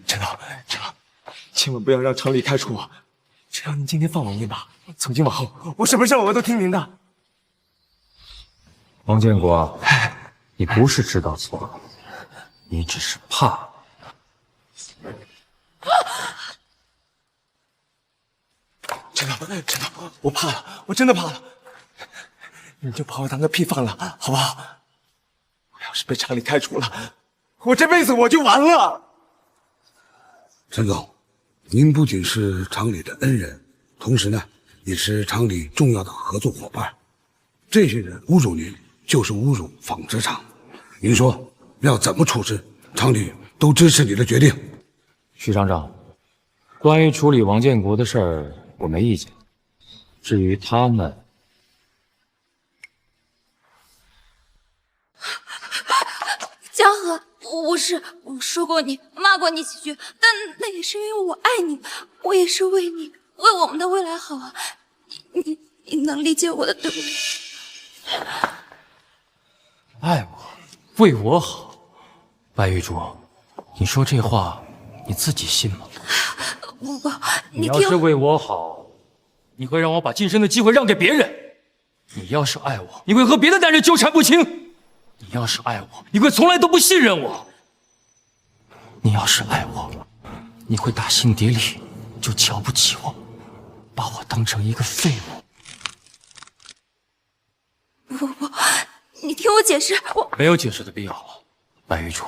S3: 陈总，千万不要让厂里开除我，只要您今天放我一马，从今往后我什么事我都听您的。
S7: 王建国，你不是知道错了，你只是怕。
S3: 陈总，我怕了，我真的怕了。你就把我当个屁放了，好不好？我要是被厂里开除了，我这辈子我就完了。
S12: 陈总，您不仅是厂里的恩人，同时呢，也是厂里重要的合作伙伴。这些人侮辱您，就是侮辱纺织厂。您说要怎么处置？厂里都支持你的决定。
S7: 许厂长，关于处理王建国的事儿，我没意见。至于他们，
S2: 江河，我说过你，骂过你几句，但那也是因为我爱你，我也是为你，为我们的未来好啊！你能理解我的对不对？
S7: 爱我，为我好，白玉珠，你说这话你自己信吗？
S2: 不，
S7: 你要是为我好，你会让我把晋升的机会让给别人；你要是爱我，你会和别的男人纠缠不清；你要是爱我，你会从来都不信任我；你要是爱我，你会打心底里就瞧不起我，把我当成一个废物。
S2: 不，你听我解释，我
S7: 没有解释的必要了，白玉珠，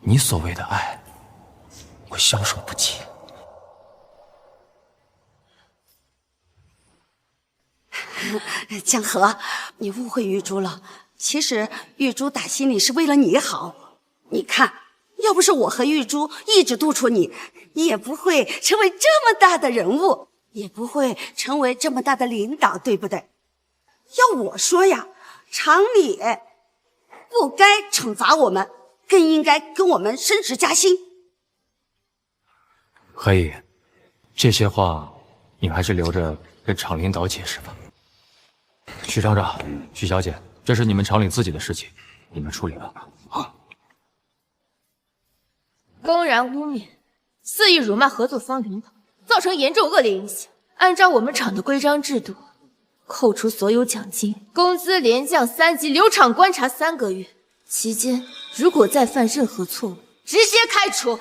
S7: 你所谓的爱，我消受不起。
S4: 江河，你误会玉珠了。其实玉珠打心里是为了你好。你看，要不是我和玉珠一直督促你，你也不会成为这么大的人物，也不会成为这么大的领导，对不对？要我说呀，厂里不该惩罚我们，更应该跟我们升职加薪。
S7: 可以，这些话你还是留着跟厂领导解释吧。许厂长、许小姐，这是你们厂里自己的事情，你们处理吧。
S12: 好。
S9: 公然污蔑、肆意辱骂合作方领导，造成严重恶劣影响。按照我们厂的规章制度，扣除所有奖金，工资连降3级，留厂观察3个月。期间如果再犯任何错误，直接开除。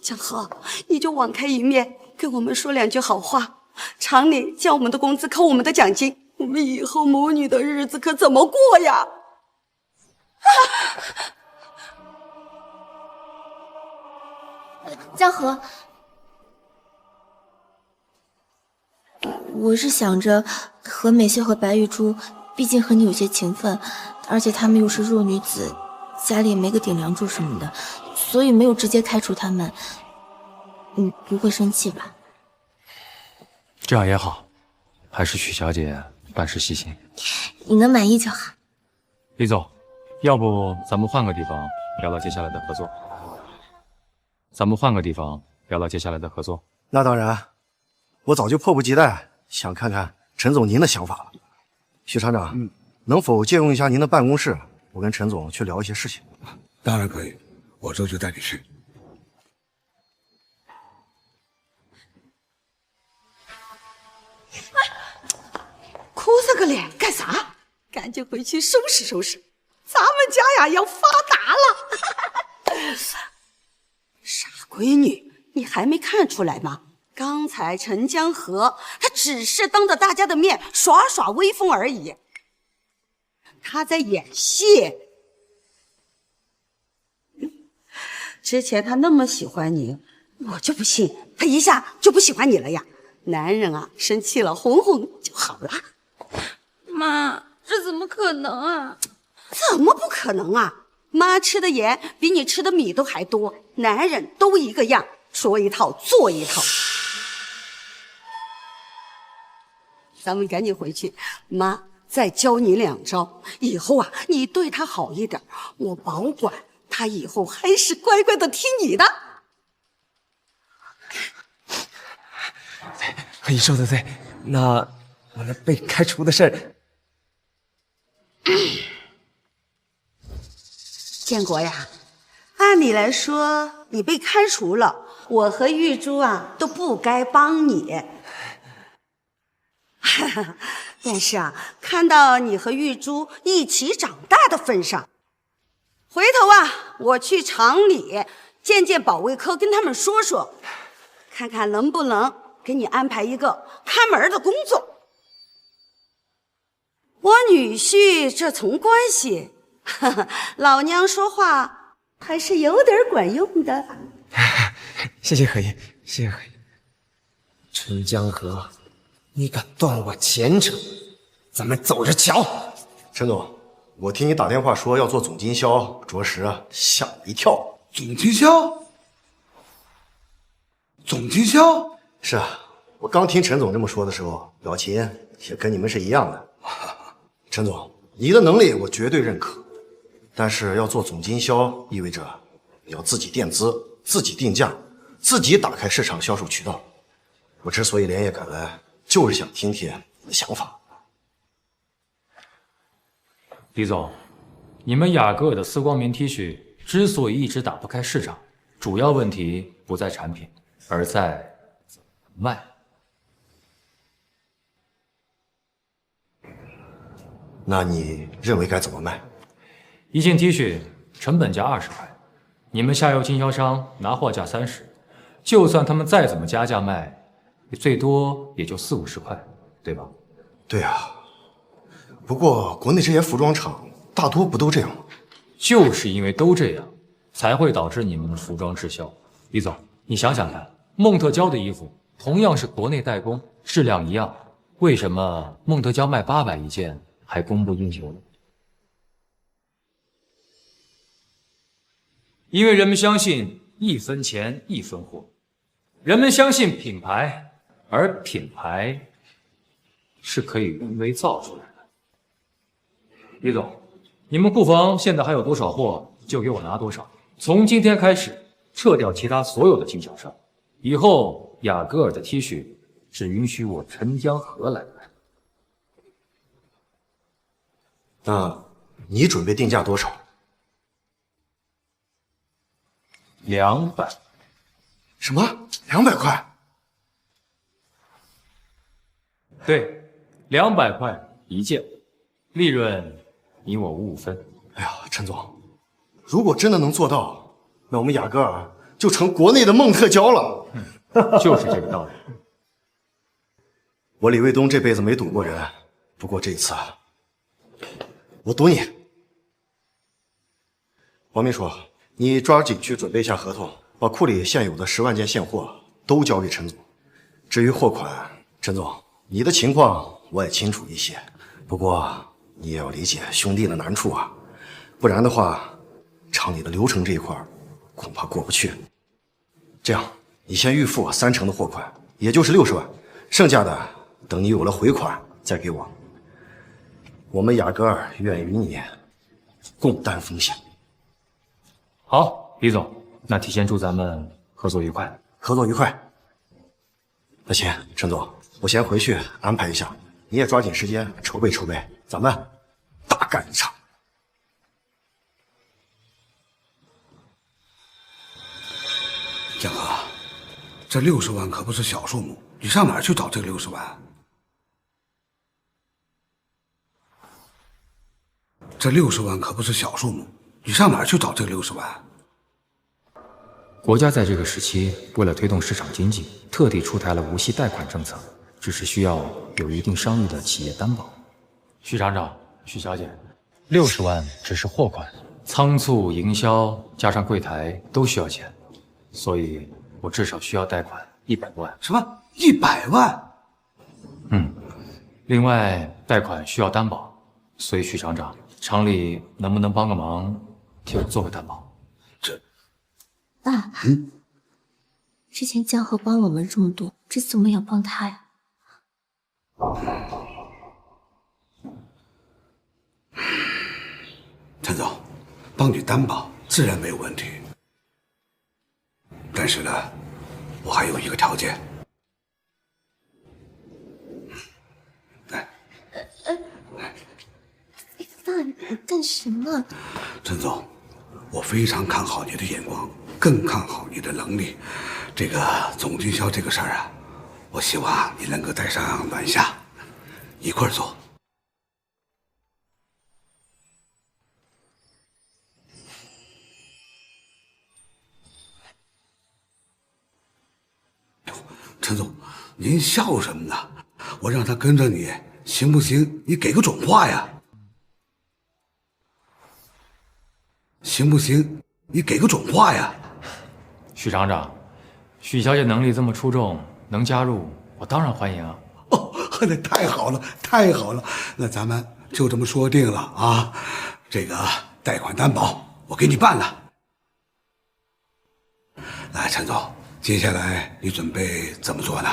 S4: 江河，你就网开一面，跟我们说2句好话。厂里降我们的工资，扣我们的奖金，我们以后母女的日子可怎么过呀？
S13: 江河，我是想着何美秀和白玉珠毕竟和你有些情分，而且她们又是弱女子，家里也没个顶梁柱什么的，所以没有直接开除她们。你不会生气吧？
S7: 这样也好，还是许小姐办事细心。
S13: 你能满意就好。
S7: 李总，要不咱们换个地方聊聊接下来的合作？
S5: 那当然，我早就迫不及待想看看陈总您的想法了。许厂长，能否借用一下您的办公室？我跟陈总去聊一些事情。
S12: 当然可以，我这就带你去。
S4: 哭丧个脸干啥？赶紧回去收拾收拾，咱们家呀要发达了。傻闺女，你还没看出来吗？刚才陈江河他只是当着大家的面耍耍威风而已，他在演戏。之前他那么喜欢你，我就不信他一下就不喜欢你了呀。男人啊，生气了哄哄就好了。
S2: 妈，这怎么可能啊？
S4: 怎么不可能啊？妈吃的盐比你吃的米都还多，男人都一个样，说一套做一套。咱们赶紧回去，妈再教你2招，以后啊你对他好一点，我保管他以后还是乖乖的听你的。
S3: 你说的对，那我那被开除的事儿。
S4: 建国呀，按理来说你被开除了，我和玉珠啊都不该帮你。但是啊，看到你和玉珠一起长大的份上，回头啊我去厂里见见保卫科，跟他们说说，看看能不能给你安排一个看门的工作。我女婿这层关系，老娘说话还是有点管用的。
S3: 谢谢何爷，谢谢何爷。陈江河，你敢断我前程，咱们走着瞧。
S5: 陈总，我听你打电话说要做总经销，着实吓我一跳。
S12: 总经销？总经销？
S5: 是啊，我刚听陈总这么说的时候，表情也跟你们是一样的。陈总，你的能力我绝对认可，但是要做总经销，意味着你要自己垫资、自己定价、自己打开市场销售渠道。我之所以连夜赶来，就是想听听你的想法。
S7: 李总，你们雅戈尔的丝光棉 T 恤之所以一直打不开市场，主要问题不在产品，而在怎么卖。
S5: 那你认为该怎么卖？
S7: 一件 T 恤成本价20块，你们下游经销商拿货价30，就算他们再怎么加价卖，最多也就40-50块，对吧？
S5: 对啊，不过国内这些服装厂大多不都这样吗？
S7: 就是因为都这样，才会导致你们的服装滞销。李总，你想想看，孟特娇的衣服同样是国内代工，质量一样，为什么孟特娇卖800一件还供不应求呢？因为人们相信1分钱1分货，人们相信品牌，而品牌是可以人为造出来的。李总，你们库房现在还有多少货，就给我拿多少。从今天开始，撤掉其他所有的经销商，以后雅戈尔的 T 恤只允许我陈江河来买。
S5: 那你准备定价多少
S7: ？200。
S12: 什么？200块？
S7: 对，200块一件，利润你我5分。
S5: 哎呀，陈总，如果真的能做到，那我们雅戈尔就成国内的孟特娇了。
S7: 就是这个道理。
S5: 我李卫东这辈子没赌过人，不过这一次，我赌你。王秘书，你抓紧去准备一下合同，把库里现有的10万件现货都交给陈总。至于货款，陈总，你的情况我也清楚一些，不过你也要理解兄弟的难处啊，不然的话，厂里的流程这一块恐怕过不去。这样，你先预付我30%的货款，也就是60万，剩下的等你有了回款再给我。我们雅戈尔愿与你共担风险。
S7: 好，李总，那提前祝咱们合作愉快。
S5: 合作愉快。那行，陈总，我先回去安排一下，你也抓紧时间筹备筹备，咱们大干一场。
S12: 江河，这60万可不是小数目，你上哪儿去找这个60万？这60万可不是小数目，你上哪儿去找这个60万？
S7: 国家在这个时期为了推动市场经济，特地出台了无息贷款政策，只是需要有一定商誉的企业担保。许厂长、许小姐，60万只是货款，仓促营销加上柜台都需要钱，所以我至少需要贷款100万。
S12: 什么？100万？
S7: 另外贷款需要担保，所以许厂长，厂里能不能帮个忙，替我做个担保？
S13: 爸，之前江河帮了我们这么多，这次我们也要帮他呀。
S12: 陈总，帮你担保自然没有问题，但是呢，我还有一个条件。
S13: 爸，你干什么？
S12: 陈总，我非常看好你的眼光，更看好你的能力。这个总经销这个事儿啊，我希望你能够带上暖夏一块儿做。陈总，您笑什么呢？我让他跟着你，行不行？你给个准话呀！行不行？你给个准话呀！
S7: 许厂长，许小姐能力这么出众，能加入，我当然欢迎啊！
S12: 哦，那太好了，太好了，那咱们就这么说定了啊！这个贷款担保我给你办了。来，陈总，接下来你准备怎么做呢？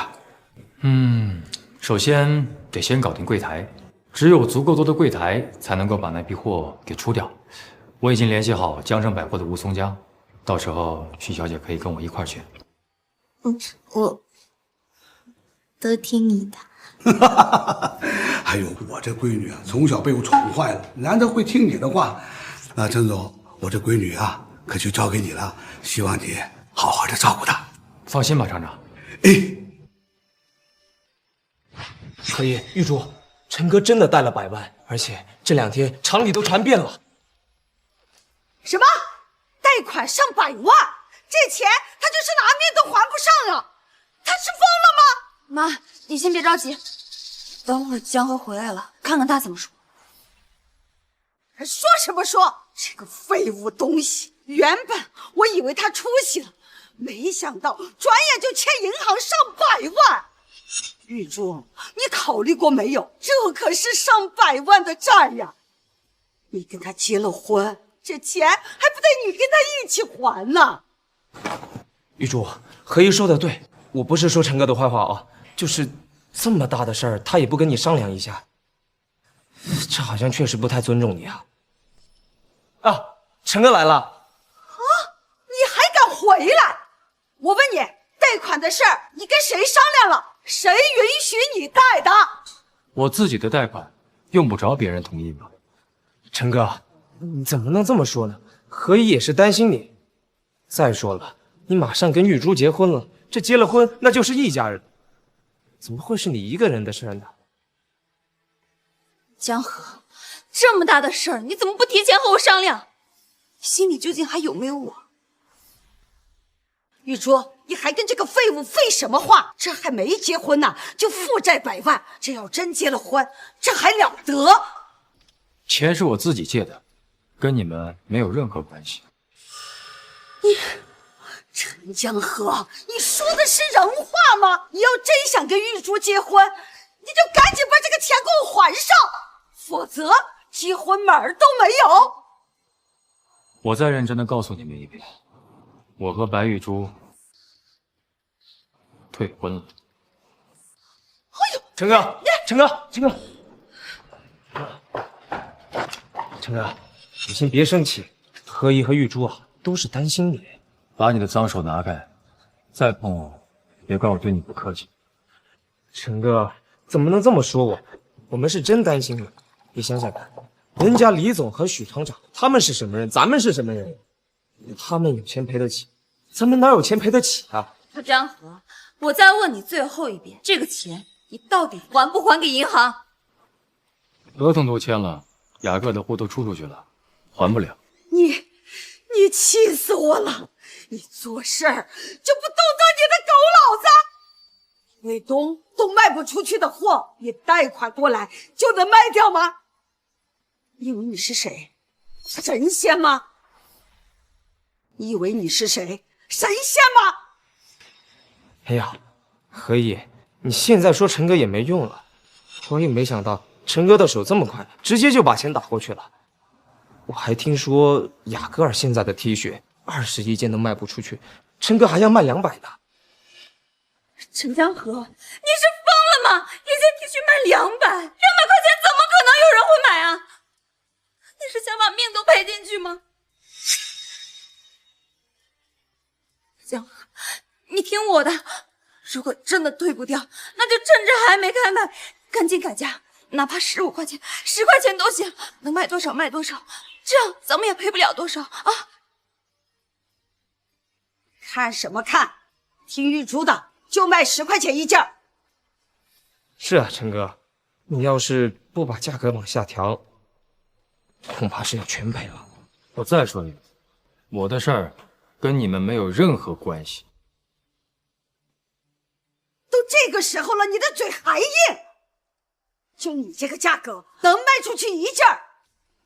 S7: 首先得先搞定柜台，只有足够多的柜台，才能够把那批货给出掉。我已经联系好江盛百货的吴松江，到时候许小姐可以跟我一块儿去。
S13: 我都听你的。
S12: 还有我这闺女啊，从小被我宠坏了，难得会听你的话。那陈总，我这闺女啊，可就交给你了，希望你好好的照顾她。
S7: 放心吧，厂长。
S3: 可以，玉珠，陈哥真的贷了100万，而且这2天厂里都传遍了。
S4: 什么？贷款上100万？这钱他就是拿命都还不上啊！他是疯了吗？
S2: 妈，你先别着急，等会儿江河回来了，看看他怎么说。
S4: 说什么说？这个废物东西！原本我以为他出息了，没想到转眼就欠银行上100万。玉珠，你考虑过没有？这可是上100万的债呀！你跟他结了婚，这钱还不得你跟他一起还呢？
S3: 玉珠，何姨说的对，我不是说陈哥的坏话啊，就是这么大的事儿，他也不跟你商量一下，这好像确实不太尊重你啊。啊，陈哥来了。
S4: 啊，你还敢回来？我问你，贷款的事儿你跟谁商量了？谁允许你贷的？
S7: 我自己的贷款用不着别人同意吧？
S3: 陈哥，你怎么能这么说呢？何姨也是担心你。再说了，你马上跟玉珠结婚了，这结了婚那就是一家人，怎么会是你一个人的事呢？
S2: 江河，这么大的事儿，你怎么不提前和我商量？心里究竟还有没有我？
S4: 玉珠，你还跟这个废物废什么话？这还没结婚呢，就负债100万，这要真结了婚，这还了得？
S16: 钱是我自己借的，跟你们没有任何关系。
S4: 陈江河，你说的是人话吗？你要真想跟玉珠结婚，你就赶紧把这个钱给我还上，否则结婚门儿都没有。
S16: 我再认真的告诉你们一遍，我和白玉珠退婚了。
S3: 哎呦，陈哥，陈哥，陈哥，陈哥，你先别生气，何姨和玉珠啊，都是担心你。
S16: 把你的脏手拿开，再碰我，别怪我对你不客气。
S3: 陈哥，怎么能这么说我？我们是真担心你。你想想看，人家李总和许厂长，他们是什么人，咱们是什么人？他们有钱赔得起，咱们哪有钱赔得起啊？
S2: 张和，我再问你最后一遍，这个钱你到底还不还给银行？
S16: 合同都签了，雅各的货都出去了，还不了。
S4: 你气死我了！你做事儿就不动动你的狗脑子！卫东都卖不出去的货，你贷款过来就能卖掉吗？你以为你是谁？神仙吗？你以为你是谁？神仙吗？
S3: 哎呀，何姨，你现在说陈哥也没用了。我也没想到陈哥的手这么快，直接就把钱打过去了。我还听说雅戈尔现在的 T 恤21件都卖不出去，陈哥还要卖200呢。
S2: 陈江河，你是疯了吗？一件 T 恤卖200，200块钱怎么可能有人会买啊？你是想把命都赔进去吗？江河，你听我的，如果真的退不掉，那就趁着还没开卖，赶紧改价，哪怕15块钱、10块钱都行，能卖多少卖多少，这样咱们也赔不了多少啊！
S4: 看什么看？听玉珠的，就卖10块钱一件。
S3: 是啊，陈哥，你要是不把价格往下调，恐怕是要全赔了。
S16: 我再说一遍，我的事儿跟你们没有任何关系。
S4: 都这个时候了，你的嘴还硬？就你这个价格，能卖出去1件，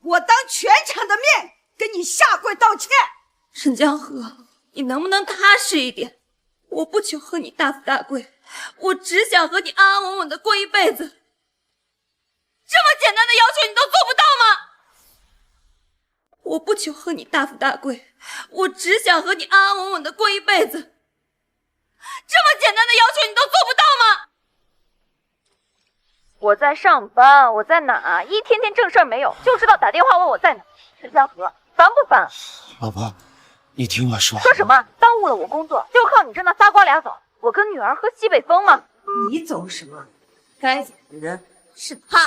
S4: 我当全场的面跟你下跪道歉。
S2: 沈江河，你能不能踏实一点？我不求和你大富大贵，我只想和你安安稳稳的过一辈子。这么简单的要求你都做不到吗？我不求和你大富大贵，我只想和你安安稳稳的过一辈子。这么简单的要求你都做不到吗？
S6: 我在上班，我在哪？一天天正事儿没有，就知道打电话问我在哪。陈江河，烦不烦？
S10: 老婆，你听我说。
S6: 说什么？耽误了我工作，就靠你这那仨瓜俩枣，我跟女儿喝西北风吗？
S2: 你走什么？该走的人是他，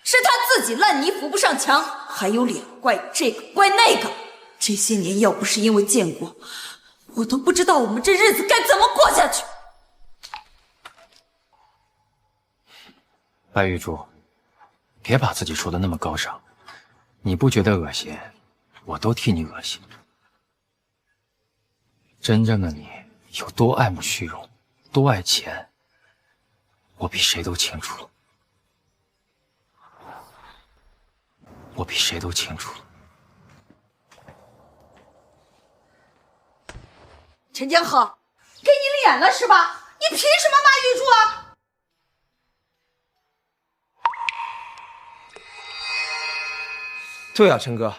S2: 是他自己烂泥扶不上墙，还有脸怪这个怪那个。这些年要不是因为建国，我都不知道我们这日子该怎么过下去。
S16: 白玉珠，别把自己说的那么高尚，你不觉得恶心，我都替你恶心。真正的你有多爱慕虚荣，多爱钱，我比谁都清楚了。我比谁都清楚了。
S4: 陈江河，给你脸了是吧？你凭什么骂玉珠啊？
S3: 对啊，陈哥，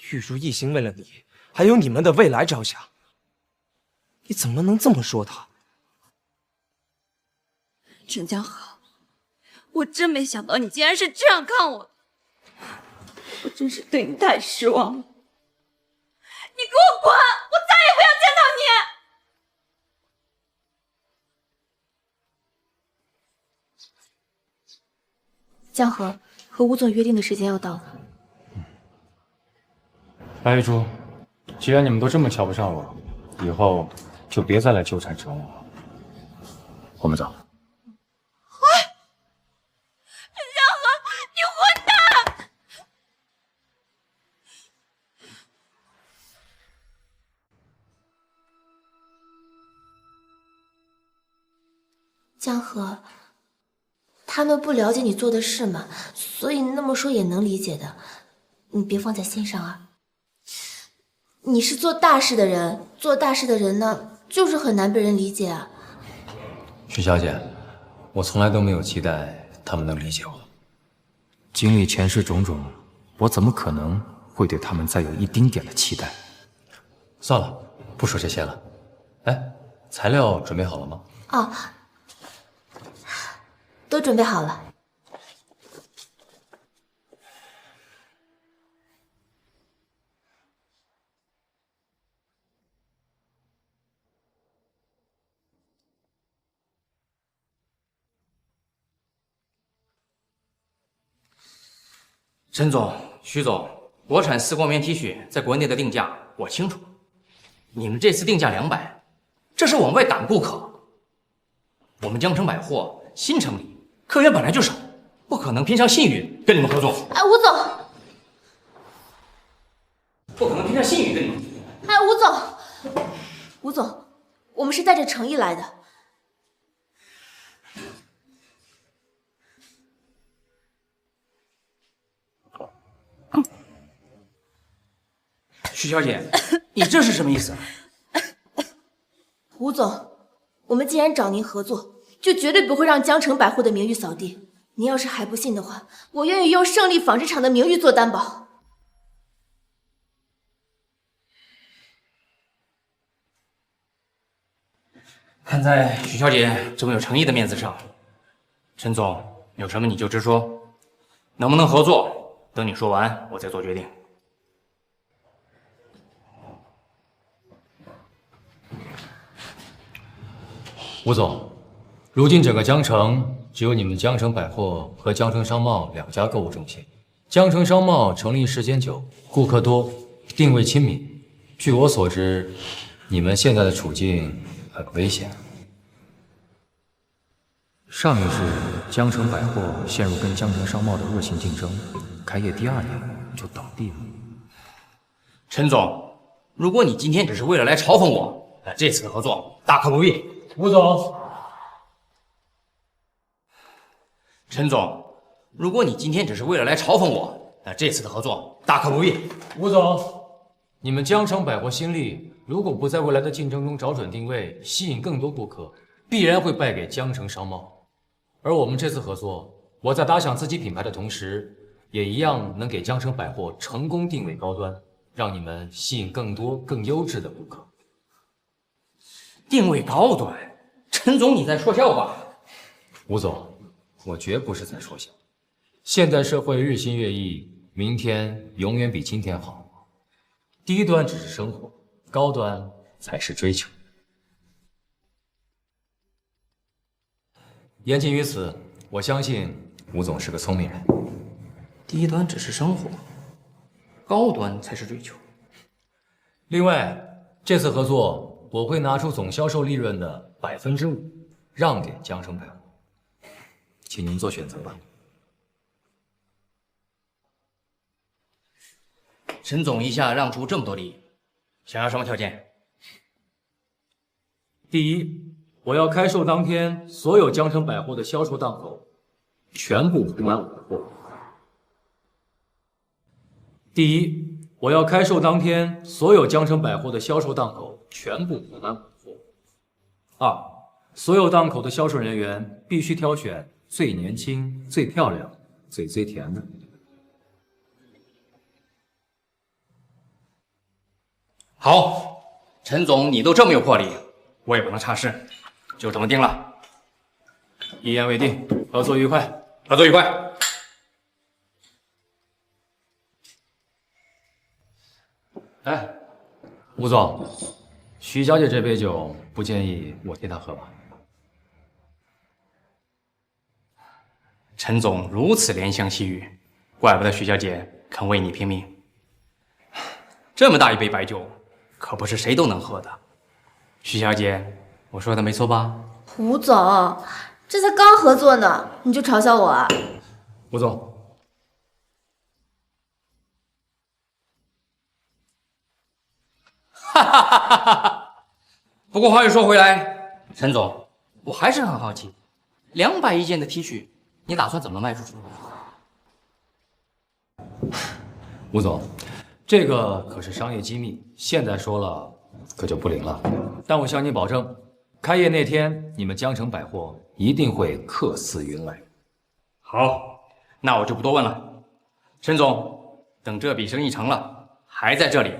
S3: 玉珠一心为了你，还有你们的未来着想，你怎么能这么说他？
S2: 陈江河，我真没想到你竟然是这样看我的，我真是对你太失望了。你给我滚！我再也不要见到
S13: 你。江河，和吴总约定的时间要到了。
S16: 白玉珠，既然你们都这么瞧不上我，以后就别再来纠缠陈我了。我们走。
S2: 陈江河，你混蛋！
S13: 江河，他们不了解你做的事嘛，所以那么说也能理解的，你别放在心上啊。你是做大事的人，做大事的人呢，就是很难被人理解啊。
S16: 徐小姐，我从来都没有期待他们能理解我。经历前世种种，我怎么可能会对他们再有一丁点的期待？算了，不说这些了。哎，材料准备好了吗？
S13: 哦，都准备好了。
S17: 陈总、徐总，国产丝光棉 T 恤在国内的定价我清楚，你们这次定价200，这是往外赶顾客。我们江城百货新成立，客源本来就少，不可能偏向信誉跟你们合作。
S13: 哎，吴总，
S17: 不可能偏向信誉跟你们合作。
S13: 哎，吴总，我们是带着诚意来的。
S17: 徐小姐，你这是什么意思？
S13: 吴总，我们既然找您合作，就绝对不会让江城百货的名誉扫地。您要是还不信的话，我愿意用胜利纺织厂的名誉做担保。
S17: 看在徐小姐这么有诚意的面子上，陈总有什么你就直说，能不能合作，等你说完我再做决定。
S16: 吴总，如今整个江城只有你们江城百货和江城商贸2家购物中心。江城商贸成立时间久，顾客多，定位亲民。据我所知，你们现在的处境很危险。上一世江城百货陷入跟江城商贸的恶性竞争，开业第2年就倒闭了。
S17: 陈总，如果你今天只是为了来嘲讽我，那这次的合作大可不必。
S16: 吴总，
S17: 陈总，如果你今天只是为了来嘲讽我，那这次的合作大可不必。
S16: 吴总，你们江城百货新立，如果不在未来的竞争中找准定位，吸引更多顾客，必然会败给江城商贸。而我们这次合作，我在打响自己品牌的同时，也一样能给江城百货成功定位高端，让你们吸引更多更优质的顾客。
S17: 定位高端，陈总你在说笑话。
S16: 吴总，我绝不是在说笑。现在社会日新月异，明天永远比今天好。低端只是生活，高端才是追求。言尽于此，我相信吴总是个聪明人。
S17: 低端只是生活，高端才是追求。
S16: 另外，这次合作我会拿出总销售利润的5%，让给江城百货，请您做选择吧。
S17: 陈总一下让出这么多利益，想要什么条件？
S16: 第一，我要开售当天所有江城百货的销售档口全部补满我的货。第一，我要开售当天所有江城百货的销售档口全部补满我的货。2，所有档口的销售人员必须挑选最年轻、最漂亮、嘴最甜的。
S17: 好，陈总你都这么有魄力，我也不能差事，就这么定了。
S16: 一言为定，合作愉快，
S17: 合作愉快。
S16: 哎，吴总，徐小姐这杯酒不建议我替她喝吧？
S17: 陈总如此怜香惜玉，怪不得徐小姐肯为你拼命。这么大一杯白酒，可不是谁都能喝的。徐小姐，我说的没错吧？
S13: 吴总，这才刚合作呢，你就嘲笑我啊？
S16: 吴总。
S17: 哈哈哈哈哈！不过话又说回来，陈总，我还是很好奇， 200一件的 T 恤，你打算怎么卖出去？
S16: 吴总，这个可是商业机密，现在说了可就不灵了。但我向你保证，开业那天你们江城百货一定会客似云来。
S17: 好，那我就不多问了。陈总，等这笔生意成了，还在这里，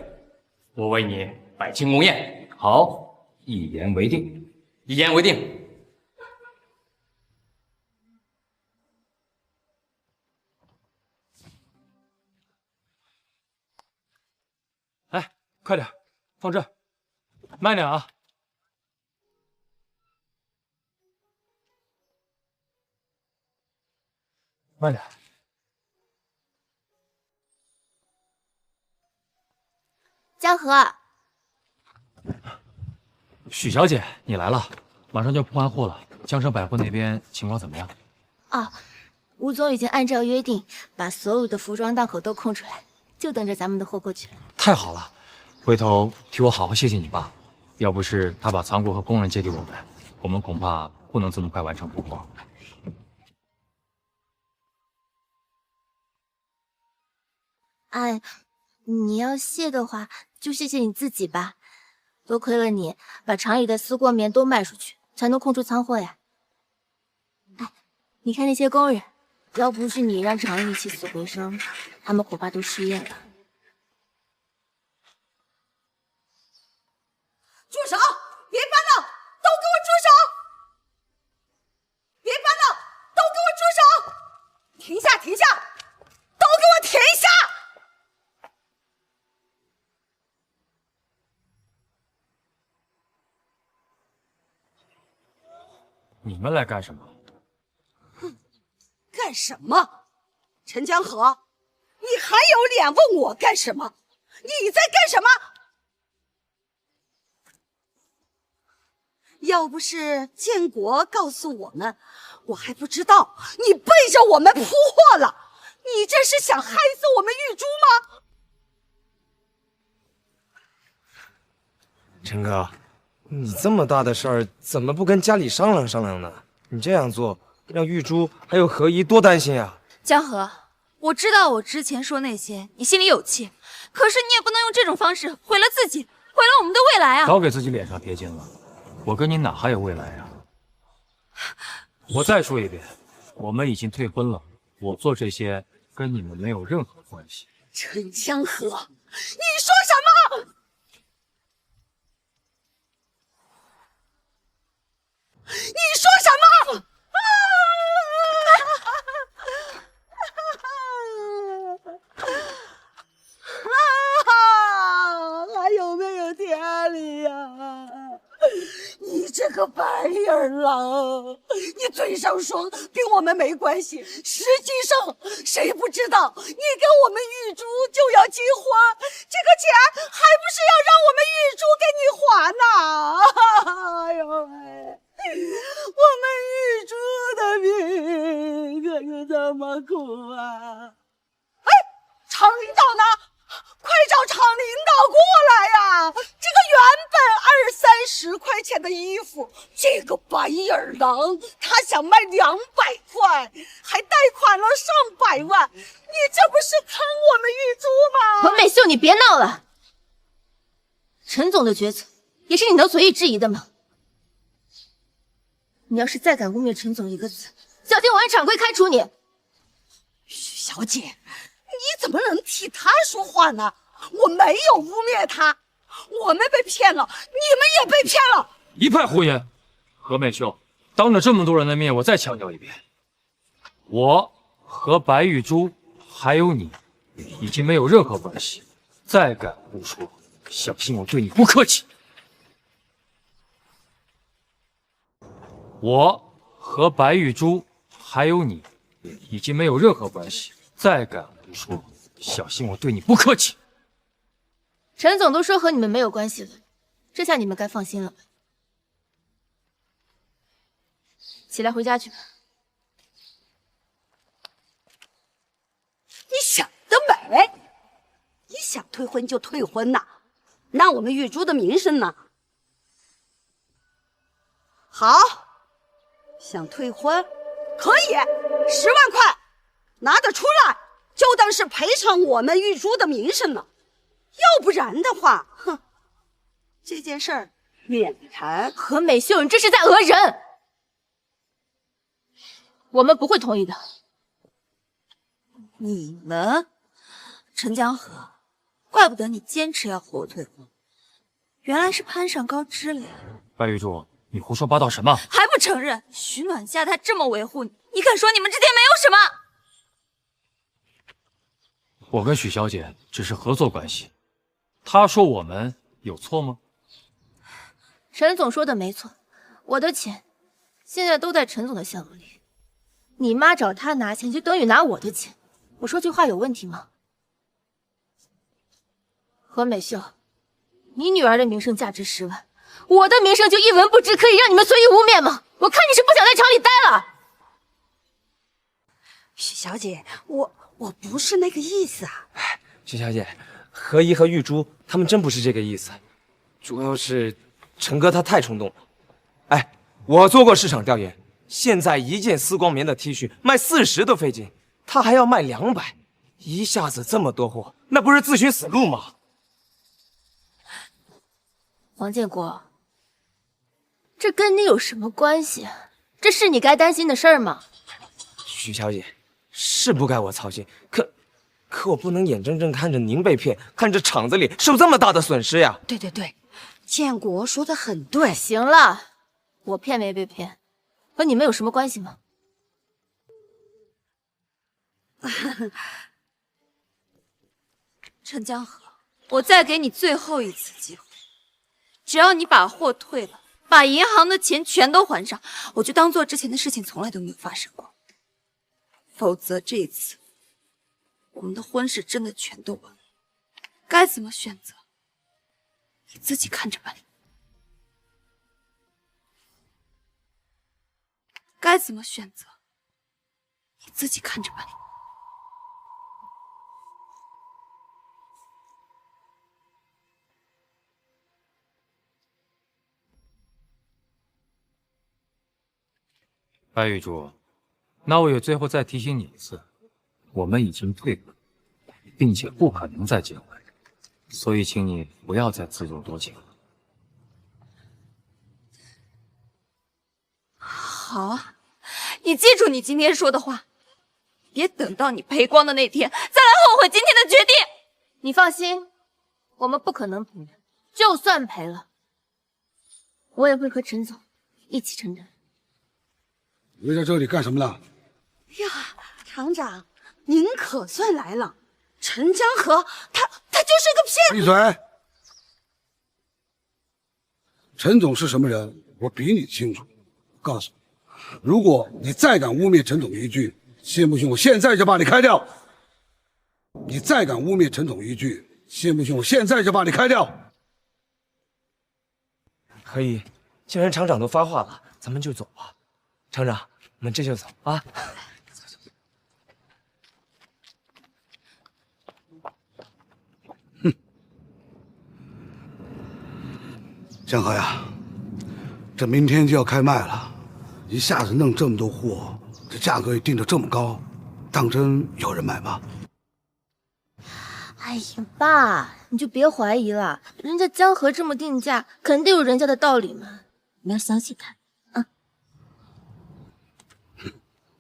S17: 我为你摆庆功宴。
S16: 好，一言为定。
S17: 一言为定。
S16: 哎，快点，放这儿，慢点啊！慢点。
S13: 江河，
S16: 许小姐，你来了，马上就要铺完货了。江城百货那边情况怎么样？
S13: 哦，吴总已经按照约定把所有的服装档口都空出来，就等着咱们的货过去了。
S16: 太好了，回头替我好好谢谢你爸。要不是他把仓库和工人借给我们，我们恐怕不能这么快完成补货。
S13: 哎，你要谢的话，就谢谢你自己吧。多亏了你把厂里的丝过棉都卖出去，才能空出仓货呀。哎，你看那些工人，要不是你让厂里起死回生，他们恐怕都失业了。
S4: 住手！别搬了，都给我住手！别搬了，都给我住手！停下，停下，都给我停下！
S16: 你们来干什么？
S4: 干什么？陈江河，你还有脸问我干什么？你在干什么？要不是建国告诉我们，我还不知道你背着我们铺货了。你这是想害死我们玉珠吗？
S3: 陈哥，你这么大的事儿，怎么不跟家里商量商量呢？你这样做，让玉珠还有何姨多担心啊！
S2: 江河，我知道我之前说那些，你心里有气，可是你也不能用这种方式毁了自己，毁了我们的未来啊！
S16: 少给自己脸上贴金了，我跟你哪还有未来呀？我再说一遍，我们已经退婚了，我做这些跟你们没有任何关系。
S4: 陈江河，你说什么？你说什么？还有没有天理呀？你这个白眼狼！你嘴上说跟我们没关系，实际上谁不知道你跟我们玉珠就要结婚，这个钱还不是要让我们玉珠给你还呢？哎呦喂！我们玉珠的命可是这么苦啊！哎，厂领导呢？快找厂领导过来呀！这个原本20-30块钱的衣服，这个白眼狼他想卖200块，还贷款了上百万，你这不是坑我们玉珠吗？
S13: 文美秀，你别闹了。陈总的决策也是你能随意质疑的吗？你要是再敢污蔑陈总一个字，小心我按厂规开除你。
S4: 许小姐，你怎么能替他说话呢？我没有污蔑他，我们被骗了，你们也被骗了。
S16: 一派胡言！何美秀，当着这么多人的面，我再强调一遍，我和白玉珠还有你已经没有任何关系，再敢胡说，小心我对你不客气。我和白玉珠还有你已经没有任何关系，再敢胡说，小心我对你不客气。
S13: 陈总都说和你们没有关系了，这下你们该放心了吧？起来回家去吧。
S4: 你想得美！你想退婚就退婚呐，那我们玉珠的名声呢？好，想退婚？可以，10万块拿得出来，就当是赔偿我们玉珠的名声了。要不然的话，哼，这件事儿免谈。
S9: 何美秀，你这是在讹人！我们不会同意的。
S2: 你们，陈江河，怪不得你坚持要和我退婚，原来是攀上高枝了呀！
S16: 白玉珠，你胡说八道什么？
S2: 还不承认？徐暖夏他这么维护你，你敢说你们之间没有什么？
S16: 我跟许小姐只是合作关系，她说我们有错吗？
S9: 陈总说的没错，我的钱现在都在陈总的项目里，你妈找他拿钱就等于拿我的钱，我说句话有问题吗？何美秀，你女儿的名声价值10万，我的名声就一文不值，可以让你们随意污蔑吗？我看你是不想在厂里待了。
S4: 许小姐，我不是那个意思啊。
S3: 许小姐，何姨和玉珠他们真不是这个意思，主要是陈哥他太冲动了。哎，我做过市场调研，现在一件丝光棉的 T 恤卖40都费劲，他还要卖200，一下子这么多货，那不是自寻死路吗？
S9: 王建国，这跟你有什么关系？这是你该担心的事儿吗？
S3: 许小姐，是不该我操心，可我不能眼睁睁看着您被骗，看着厂子里受这么大的损失呀！
S4: 对对对，建国说的很对。
S9: 行了，我骗没被骗，和你们有什么关系吗？
S2: 陈江河，我再给你最后一次机会，只要你把货退了，把银行的钱全都还上，我就当做之前的事情从来都没有发生过。否则这一次，我们的婚事真的全都完了。该怎么选择，你自己看着办。该怎么选择，你自己看着办。
S16: 白玉珠，那我也最后再提醒你一次，我们已经退婚，并且不可能再结婚，所以请你不要再自作多情了。
S2: 好啊，你记住你今天说的话，别等到你赔光的那天再来后悔今天的决定。
S9: 你放心，我们不可能赔的，就算赔了，我也会和陈总一起承担。
S12: 围在这里干什么呢？
S4: 呀，厂长，您可算来了。陈江河，他就是个骗子。
S12: 闭嘴！陈总是什么人，我比你清楚。告诉你，如果你再敢污蔑陈总一句，信不信我现在就把你开掉？你再敢污蔑陈总一句，信不信我现在就把你开掉？
S3: 何姨，既然厂长都发话了，咱们就走吧。厂长，我们这就走啊！
S12: 哼，江河呀，这明天就要开卖了，一下子弄这么多货，这价格也定得这么高，当真有人买吗？
S9: 哎呀，爸，你就别怀疑了，人家江河这么定价，肯定有人家的道理嘛。你要相信他。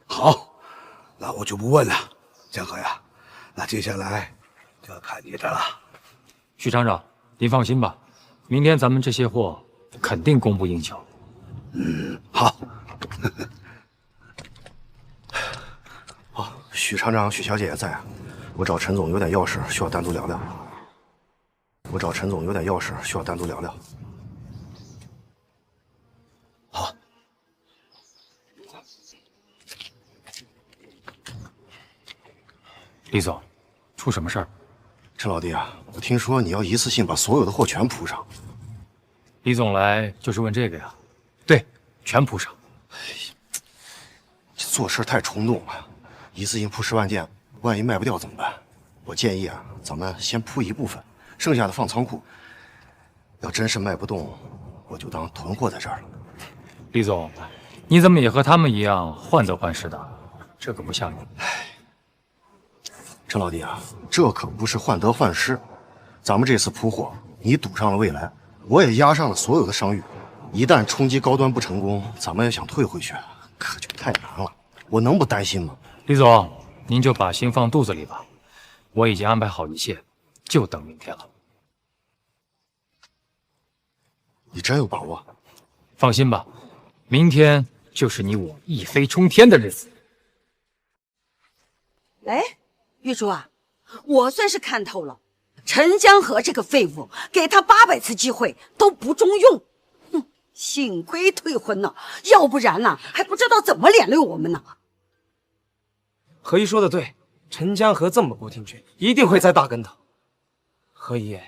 S12: 好，那我就不问了，江河呀，那接下来就要看你的了。
S16: 许厂长，您放心吧，明天咱们这些货肯定供不应求。
S12: 好。
S5: 哦，许厂长、许小姐也在啊。我找陈总有点要事，需要单独聊聊。好。
S16: 李总，出什么事儿？
S5: 陈老弟啊，我听说你要一次性把所有的货全铺上。
S16: 李总来就是问这个呀？对，全铺上。
S5: 这做事太冲动了，一次性铺10万件，万一卖不掉怎么办？我建议啊，咱们先铺一部分，剩下的放仓库。要真是卖不动，我就当囤货在这儿了。
S16: 李总，你怎么也和他们一样患得患失的？这可不像你。
S5: 陈老弟啊，这可不是患得患失，咱们这次铺货，你赌上了未来，我也押上了所有的商誉。一旦冲击高端不成功，咱们要想退回去，可就太难了。我能不担心吗？
S16: 李总，您就把心放肚子里吧，我已经安排好一切，就等明天了。
S5: 你真有把握？
S16: 放心吧，明天就是你我一飞冲天的日子。
S4: 哎，玉珠啊，我算是看透了，陈江河这个废物，给他800次机会都不中用。哼，幸亏退婚了，要不然呢，还不知道怎么连累我们呢。
S3: 何姨说的对，陈江河这么不听劝，一定会栽大跟头。何姨，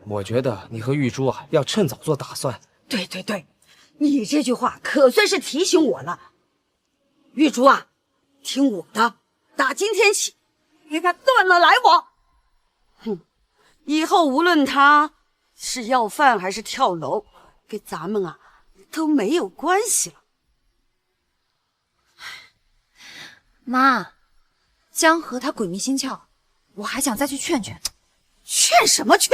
S3: 我觉得你和玉珠啊，要趁早做打算。
S4: 对对对，你这句话可算是提醒我了。玉珠啊，听我的，打今天起，与他断了来往。哼，以后无论他是要饭还是跳楼，跟咱们啊都没有关系了。
S2: 妈，江河他鬼迷心窍，我还想再去劝劝。
S4: 劝什么劝？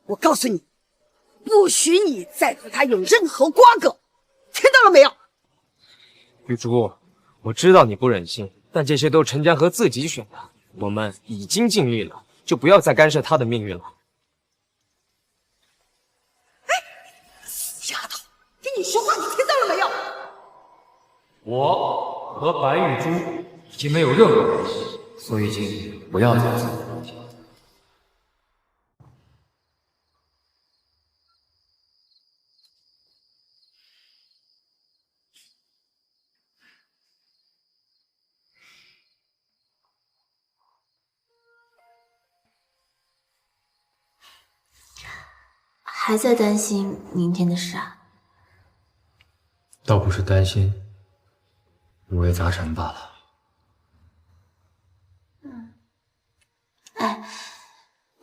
S4: 我告诉你，不许你再和他有任何瓜葛，听到了没有？
S3: 玉珠，我知道你不忍心，但这些都是陈江河自己选的，我们已经尽力了，就不要再干涉他的命运了。
S4: 丫头，跟你说话，你听到了没有？
S16: 我和白玉珠已经没有任何关系，所以请你不要再自我了解。
S13: 还在担心明天的事啊？
S16: 倒不是担心，五味杂陈罢了。
S13: 哎，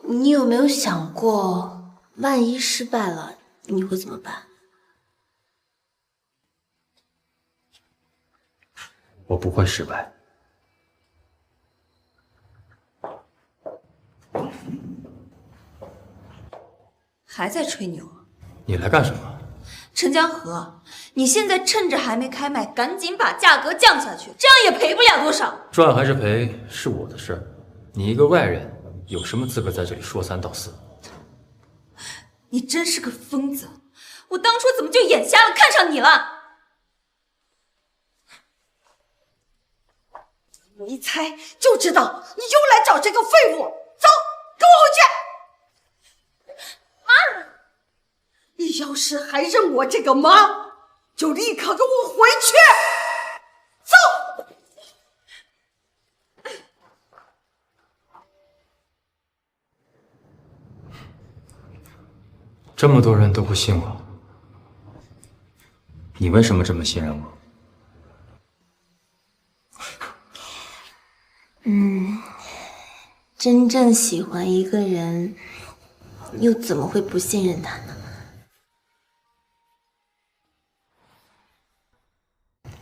S13: 你有没有想过，万一失败了，你会怎么办？
S16: 我不会失败。
S2: 还在吹牛？
S16: 你来干什么？
S2: 陈江河，你现在趁着还没开卖，赶紧把价格降下去，这样也赔不了多少。
S16: 赚还是赔是我的事儿，你一个外人有什么资格在这里说三道四？
S2: 你真是个疯子！我当初怎么就眼瞎了，看上你了？
S4: 我一猜就知道你又来找这个废物。走，跟我回去。妈，你要是还认我这个妈，就立刻跟我回去。走。
S16: 这么多人都不信我，你为什么这么信任我？
S13: 真正喜欢一个人，又怎么会不信任他呢？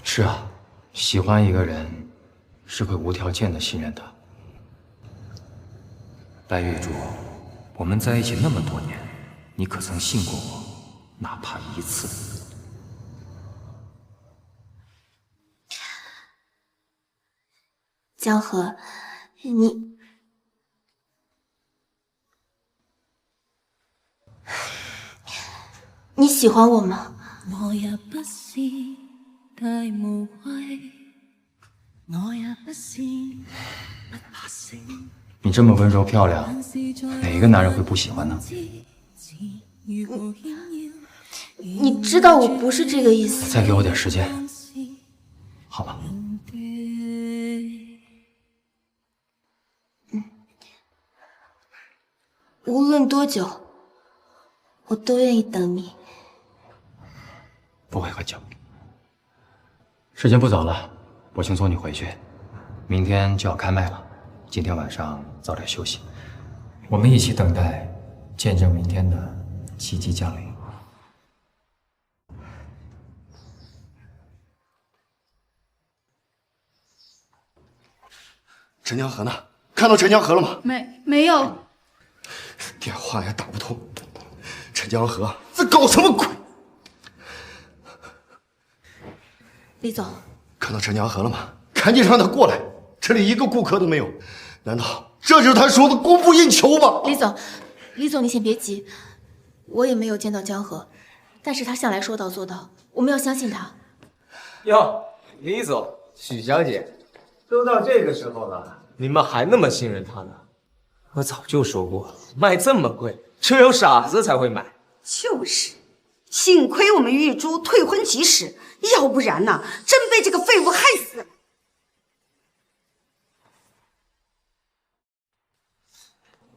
S16: 是啊，喜欢一个人是会无条件的信任他。白玉珠，我们在一起那么多年，你可曾信过我，哪怕一次？
S13: 江河，你喜欢我吗？
S18: 我也不是大无畏，我也不是不怕死。
S16: 你这么温柔漂亮，哪一个男人会不喜欢呢？
S13: 你知道我不是这个意思。
S16: 再给我点时间，好吗？
S13: 无论多久，我都愿意等你。
S16: 不会很久。时间不早了，我先送你回去。明天就要开卖了，今天晚上早点休息。我们一起等待，见证明天的奇迹降临。
S5: 陈江河呢？看到陈江河了吗？
S8: 没有。
S5: 电话也打不通。陈江河在搞什么鬼？
S9: 李总，
S5: 看到陈江河了吗？赶紧让他过来，这里一个顾客都没有。难道这就是他说的供不应求吗？
S9: 李总，你先别急，我也没有见到江河，但是他向来说到做到，我们要相信他。
S3: 哟，李总，许小姐，都到这个时候了，你们还那么信任他呢？我早就说过，卖这么贵，只有傻子才会买。
S4: 就是，幸亏我们玉珠退婚及时，要不然呢，真被这个废物害死了。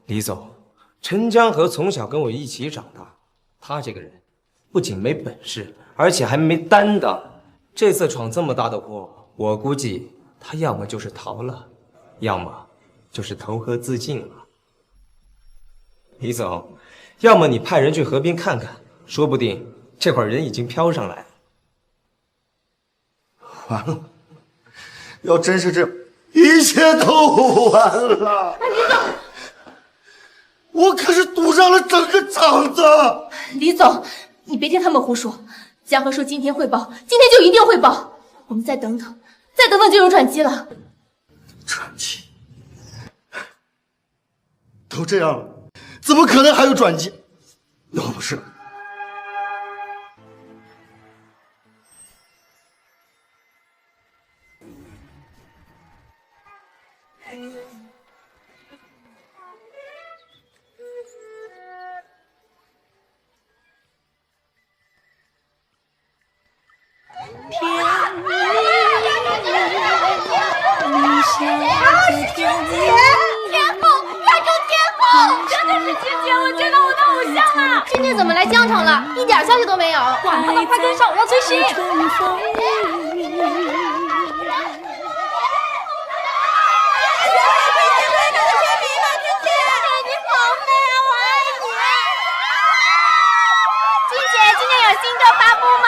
S3: 李总，陈江河从小跟我一起长大，他这个人不仅没本事，而且还没担当。这次闯这么大的祸，我估计他要么就是逃了，要么就是投河自尽了。李总，要么你派人去河边看看，说不定这会儿人已经飘上来了。
S5: 完了，要真是这样，一切都完了。
S9: 李总，
S5: 我可是赌上了整个场子。
S9: 李总，你别听他们胡说。江河说今天汇报，今天就一定汇报。我们再等等，再等等就有转机了。
S5: 转机？都这样了，怎么可能还有转机？要不是……
S9: 今天怎么来江城了？一点消息都没有。管他呢，快跟上，我要追星。金姐，今天有新歌发布吗？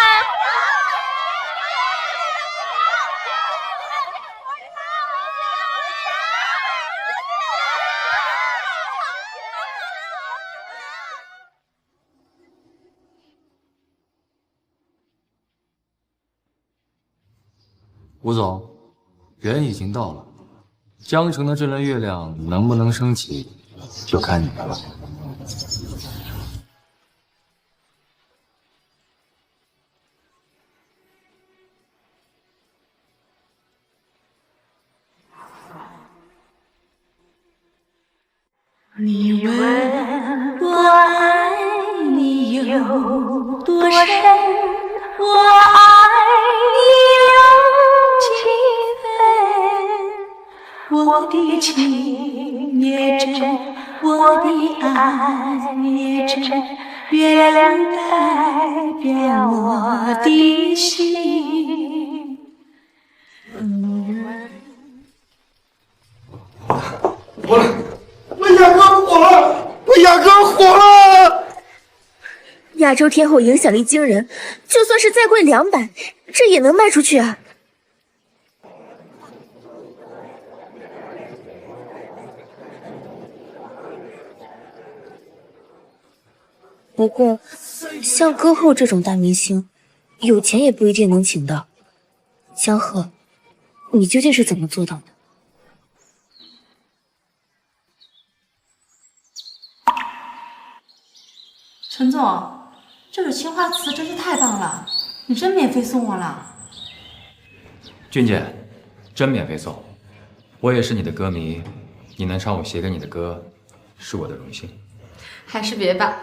S16: 吴总，人已经到了，江城的这轮月亮能不能升起，就看你们了。
S18: 你问我爱你有多深，我爱你有几分，我的情也真，我的爱也真，月亮代表我的心。
S5: 火了！我雅哥火了！我雅哥火了！
S9: 亚洲天后影响力惊人，就算是再贵200，这也能卖出去啊！不过，像歌后这种大明星，有钱也不一定能请到。江鹤，你究竟是怎么做到的？
S19: 陈总，这个青花瓷真是太棒了，你真免费送我了。
S16: 俊姐，真免费送，我也是你的歌迷，你能唱我写给你的歌，是我的荣幸。
S19: 还是别吧，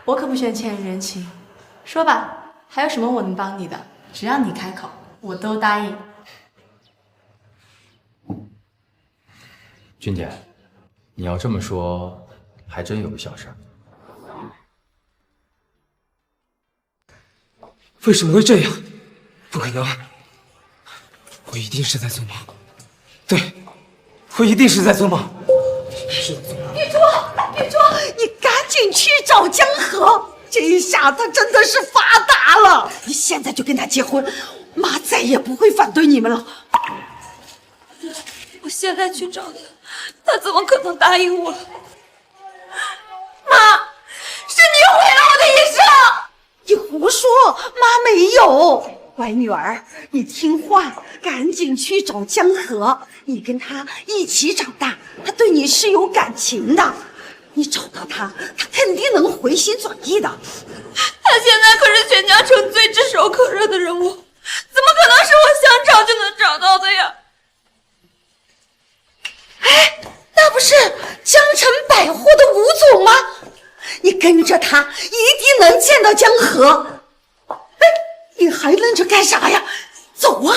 S19: 我可不喜欢欠人人情。说吧，还有什么我能帮你的？只要你开口，我都答应。
S16: 俊姐，你要这么说，还真有个小事儿。
S3: 为什么会这样？不可能！我一定是在做梦。对，我一定是在做梦。是在做梦。
S4: 玉珠，玉珠，你赶紧去找江河，这一下他真的是发达了。你现在就跟他结婚，妈再也不会反对你们了。
S2: 现在去找他，他怎么可能答应我？妈，是你毁了我的一生！
S4: 你胡说，妈没有。乖女儿，你听话，赶紧去找江河。你跟他一起长大，他对你是有感情的。你找到他，他肯定能回心转意的。
S2: 他现在可是全江城最炙手可热的人物，怎么可能是我想找就能找到的呀？
S4: 哎，那不是江城百货的吴总吗？你跟着他，一定能见到江河。哎，你还愣着干啥呀？走啊！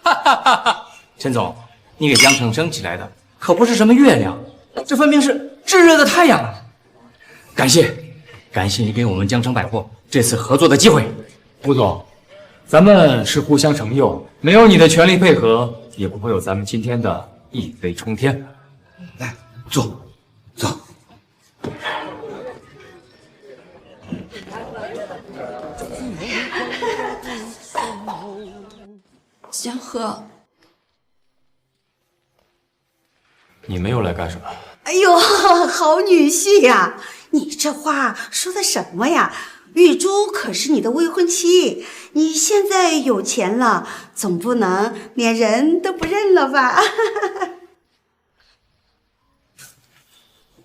S17: 哈哈哈哈！陈总，你给江城升起来的可不是什么月亮，这分明是炙热的太阳啊！感谢你给我们江城百货这次合作的机会。
S16: 吴总，咱们是互相成就，没有你的全力配合，也不会有咱们今天的一飞冲天。
S12: 来，坐，走。
S2: 江河，
S16: 你没有来干什么？
S4: 哎呦，好女婿呀！你这话说的什么呀？玉珠可是你的未婚妻，你现在有钱了，总不能连人都不认了吧？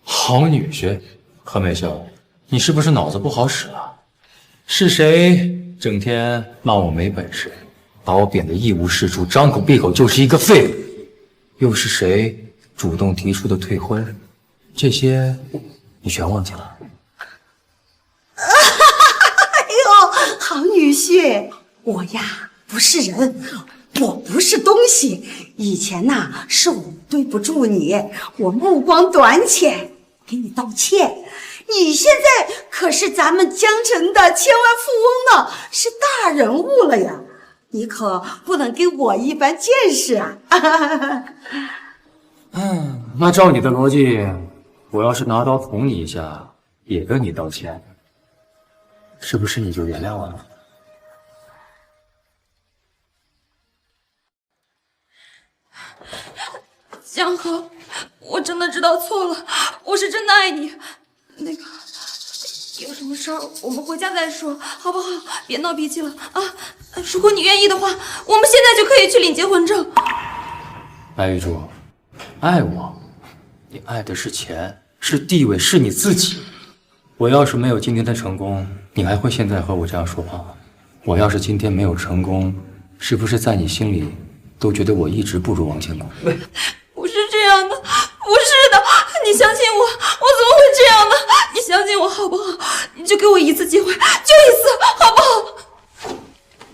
S16: 好女婿，何美秀，你是不是脑子不好使了？是谁整天骂我没本事，把我贬得一无是处，张口闭口就是一个废物？又是谁主动提出的退婚？这些你全忘记了？
S4: 哎呦，好女婿，我呀不是人，我不是东西。以前呐是我对不住你，我目光短浅，给你道歉。你现在可是咱们江城的千万富翁呢，是大人物了呀，你可不能给我一般见识啊！
S16: 那照你的逻辑，我要是拿刀捅你一下，也跟你道歉，是不是你就原谅我了？
S2: 江河，我真的知道错了，我是真的爱你。那个，有什么事儿我们回家再说，好不好？别闹脾气了啊！如果你愿意的话，我们现在就可以去领结婚证。
S16: 白玉珠，爱我，你爱的是钱，是地位，是你自己。我要是没有今天的成功，你还会现在和我这样说话吗？我要是今天没有成功，是不是在你心里都觉得我一直不如王建国？
S2: 不是这样的，不是的，你相信我，我怎么会这样呢？你相信我好不好？你就给我一次机会，就一次，好不好？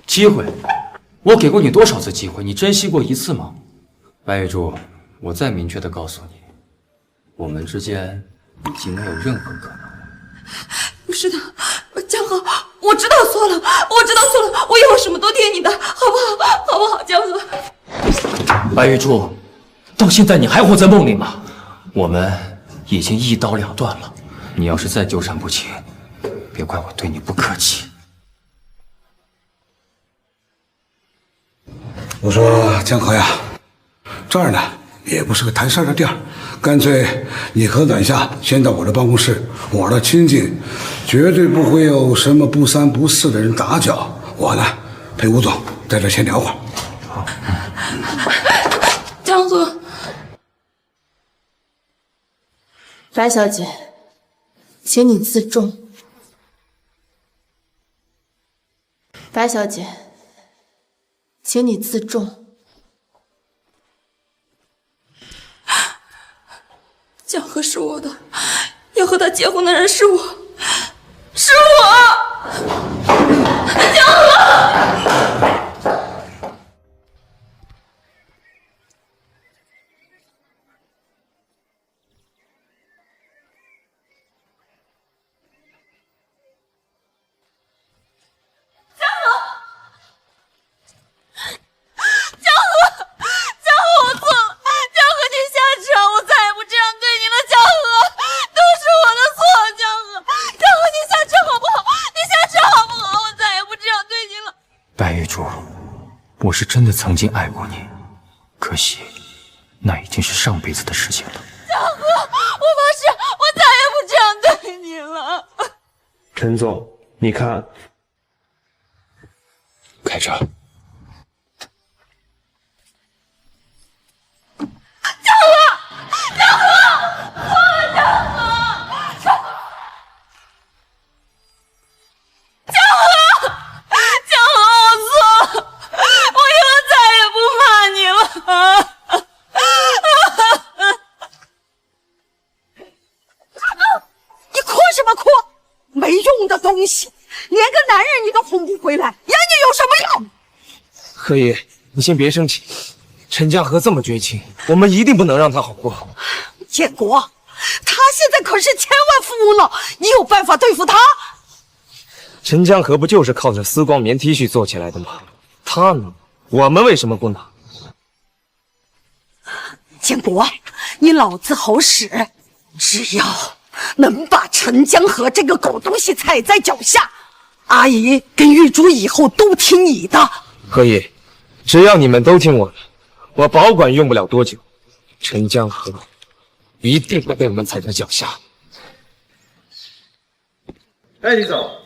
S16: 机会？我给过你多少次机会？你珍惜过一次吗？白玉珠，我再明确的告诉你，我们之间已经没有任何可能。
S2: 不是的，江河，我知道错了，我知道错了，我以后什么都听你的，好不好？好不好，江河？
S16: 白玉珠，到现在你还活在梦里吗？我们已经一刀两断了，你要是再纠缠不清，别怪我对你不客气。
S12: 我说江河呀，这儿呢也不是个谈事儿的地儿，干脆你和暖夏先到我的办公室，我的亲近，绝对不会有什么不三不四的人打搅。我呢陪吴总在这先聊会儿。好，
S2: 江河，
S13: 白小姐，请你自重。白小姐，请你自重。
S2: 江河是我的，要和他结婚的人是我，是我，江河。
S1: 是真的曾经爱过你，可惜那已经是上辈子的事情了。
S18: 江河，我发誓，我再也不这样对你了。
S3: 陈总，你看，
S1: 开车。
S18: 江河，江河，江河，江河，江河，我错了，我以后再也不骂你了。
S4: 你哭什么哭？没用的东西，连个男人你都哄不回来，演你有什么用？
S3: 何爷，你先别生气。陈江河这么绝情，我们一定不能让他好过。
S4: 建国，他现在可是千万富翁了，你有办法对付他？
S3: 陈江河不就是靠着丝光棉 T 恤做起来的吗？他呢？我们为什么不能？
S4: 建国，你老子好使，只要能把陈江河这个狗东西踩在脚下，阿姨跟玉珠以后都听你的。
S3: 何爷，只要你们都听我的，我保管用不了多久，陈江河一定会被我们踩在脚下。哎，李总，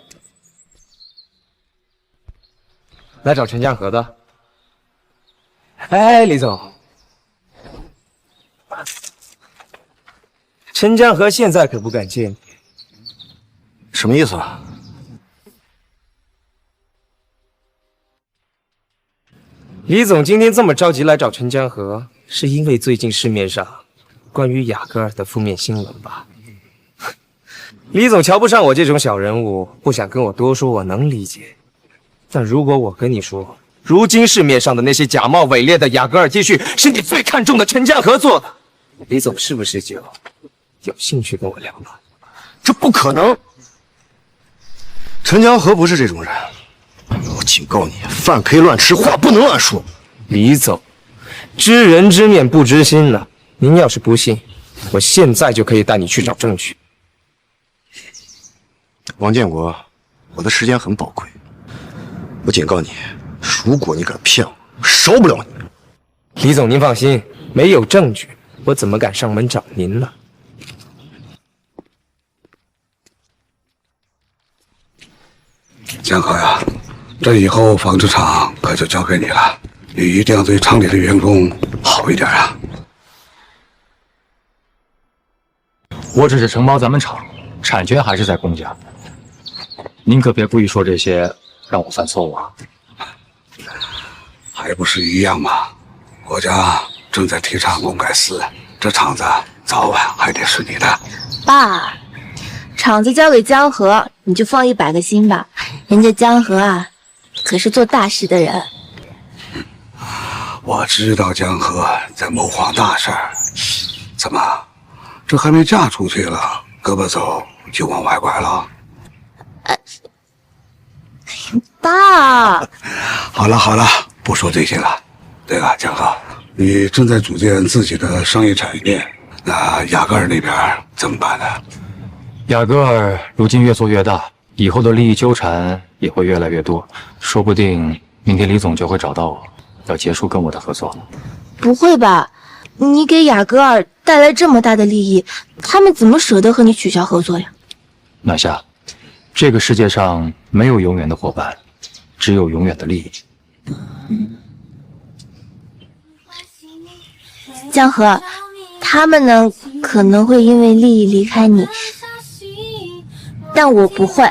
S3: 来找陈江河的。哎，李总，陈江河现在可不敢见你。
S5: 什么意思啊？
S3: 李总今天这么着急来找陈江河，是因为最近市面上关于雅戈尔的负面新闻吧？李总瞧不上我这种小人物，不想跟我多说，我能理解。但如果我跟你说，如今市面上的那些假冒伪劣的雅戈尔 T 恤是你最看重的陈江河做的，李总是不是就有兴趣跟我聊聊？
S5: 这不可能，陈江河不是这种人。我警告你，饭可以乱吃，话不能乱说。
S3: 李总，知人知面不知心呢。您要是不信，我现在就可以带你去找证据。
S5: 王建国，我的时间很宝贵，我警告你，如果你敢骗我，饶不了你。
S3: 李总，您放心，没有证据，我怎么敢上门找您了？
S12: 江河呀，这以后纺织厂可就交给你了，你一定要对厂里的员工好一点啊。
S16: 我只是承包咱们厂，产权还是在公家。您可别故意说这些，让我犯错误啊！
S12: 还不是一样吗？国家正在提倡公改私，这厂子早晚还得是你的。
S13: 爸，厂子交给江河，你就放100个心吧。人家江河啊，可是做大事的人。
S12: 我知道江河在谋划大事儿，怎么，这还没嫁出去了，胳膊肘就往外拐了？
S13: 爸，
S12: 好了好了，不说这些了。对了，江河，你正在组建自己的商业产业，那雅戈尔那边怎么办呢？
S16: 雅戈尔如今越做越大，以后的利益纠缠也会越来越多，说不定明天李总就会找到我，要结束跟我的合作了。
S13: 不会吧？你给雅戈尔带来这么大的利益，他们怎么舍得和你取消合作呀？
S16: 南夏，这个世界上没有永远的伙伴，只有永远的利益。
S13: 江河，他们呢可能会因为利益离开你，但我不会。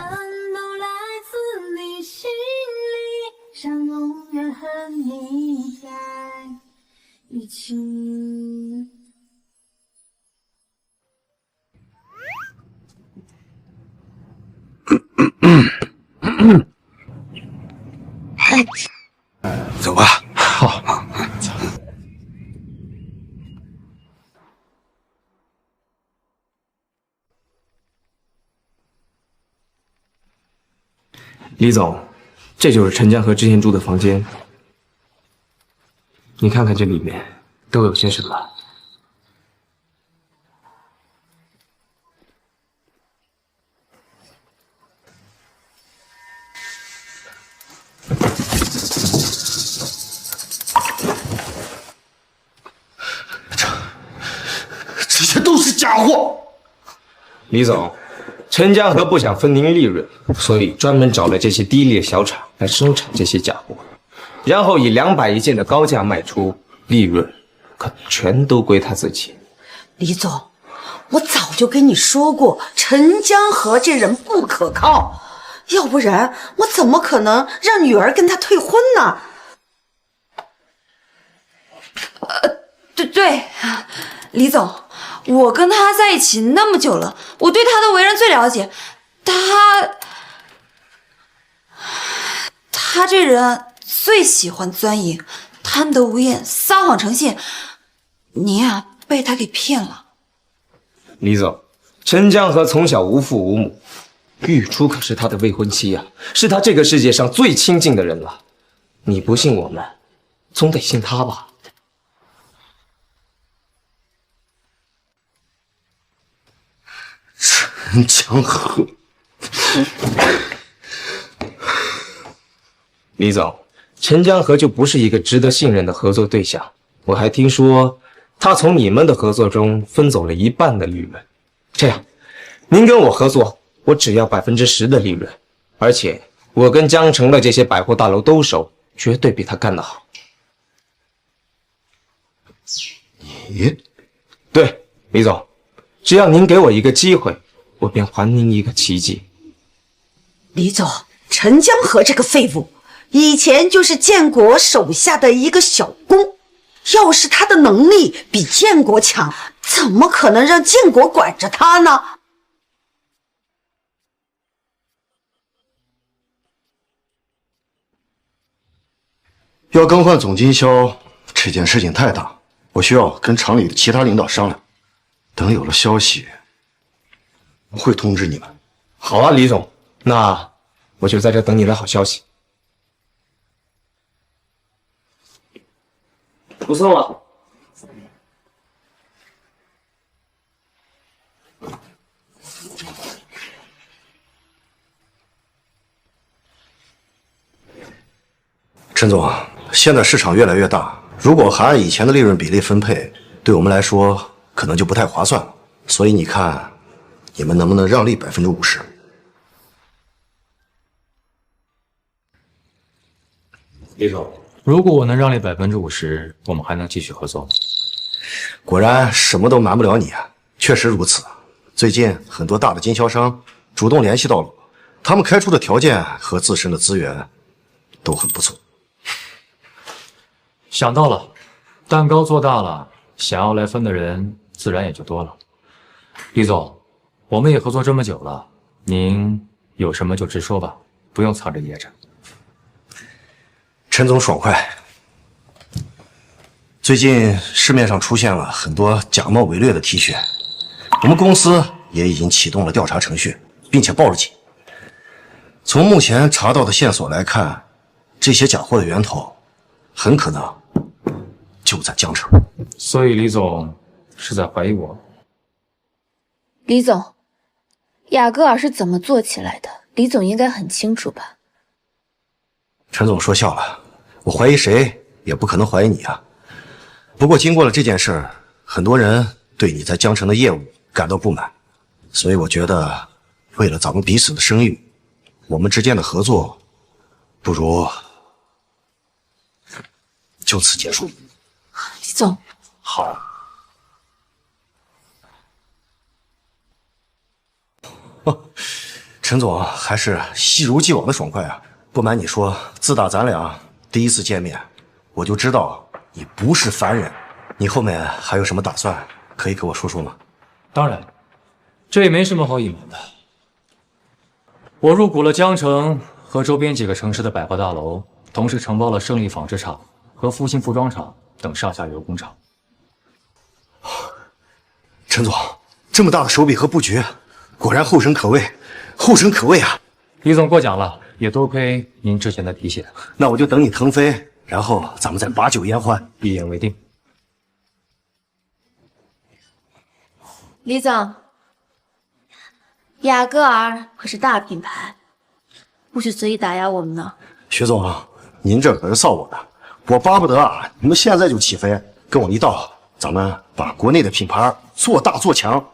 S12: 走吧。
S16: 好。
S3: 李总，这就是陈江河之前住的房间，你看看这里面都有些什么。
S12: 假货！
S3: 李总，陈江河不想分您利润，所以专门找了这些低劣小厂来生产这些假货，然后以200一件的高价卖出，利润可全都归他自己。
S4: 李总，我早就跟你说过，陈江河这人不可靠，要不然我怎么可能让女儿跟他退婚呢？
S2: 对，李总，我跟他在一起那么久了，我对他的为人最了解。他这人最喜欢钻营，贪得无厌，撒谎成性。您啊，被他给骗了。
S3: 李总，陈江河从小无父无母，玉珠可是他的未婚妻呀，是他这个世界上最亲近的人了。你不信我们，总得信他吧？
S5: 陈江河，
S3: 李总，陈江河就不是一个值得信任的合作对象。我还听说他从你们的合作中分走了1半的利润。这样，您跟我合作，我只要10%的利润，而且我跟江城的这些百货大楼都熟，绝对比他干得好。
S5: 你？
S3: 对，李总，只要您给我一个机会，我便还您一个奇迹。
S4: 李总，陈江河这个废物，以前就是建国手下的一个小工，要是他的能力比建国强，怎么可能让建国管着他呢？
S5: 要更换总经销这件事情太大，我需要跟厂里的其他领导商量。等有了消息，我会通知你们。
S3: 好啊，李总，那我就在这等你的好消息。不送了。
S5: 陈总，现在市场越来越大，如果还按以前的利润比例分配，对我们来说可能就不太划算了。所以你看，你们能不能让利50%？
S16: 李总，如果我能让利50%，我们还能继续合作吗？
S5: 果然什么都瞒不了你啊！确实如此。最近很多大的经销商主动联系到了我，他们开出的条件和自身的资源都很不错。
S16: 想到了，蛋糕做大了，想要来分的人自然也就多了。李总，我们也合作这么久了，您有什么就直说吧，不用藏着掖着。
S5: 陈总爽快。最近市面上出现了很多假冒伪劣的 T 恤，我们公司也已经启动了调查程序，并且报了警。从目前查到的线索来看，这些假货的源头很可能就在江城。
S16: 所以李总是在怀疑我？
S9: 李总，雅戈尔是怎么做起来的？李总应该很清楚吧？
S5: 陈总说笑了，我怀疑谁也不可能怀疑你啊。不过经过了这件事，很多人对你在江城的业务感到不满，所以我觉得为了咱们彼此的声誉，我们之间的合作不如就此结束。
S9: 李总，
S5: 好。陈总还是一如既往的爽快啊！不瞒你说，自打咱俩第一次见面，我就知道你不是凡人。你后面还有什么打算，可以给我说说吗？
S16: 当然，这也没什么好隐瞒的。我入股了江城和周边几个城市的百货大楼，同时承包了胜利纺织厂和复兴服装厂等上下游工厂。
S5: 陈总，这么大的手笔和布局，果然后生可畏，后生可畏啊！
S16: 李总过奖了，也多亏您之前的提醒。
S5: 那我就等你腾飞，然后咱们再把酒言欢，
S16: 一言为定。
S9: 李总，雅戈尔可是大品牌，不许随意打压我们呢。
S5: 徐总，您这可是臊我的，我巴不得啊，你们现在就起飞，跟我一道，咱们把国内的品牌做大做强，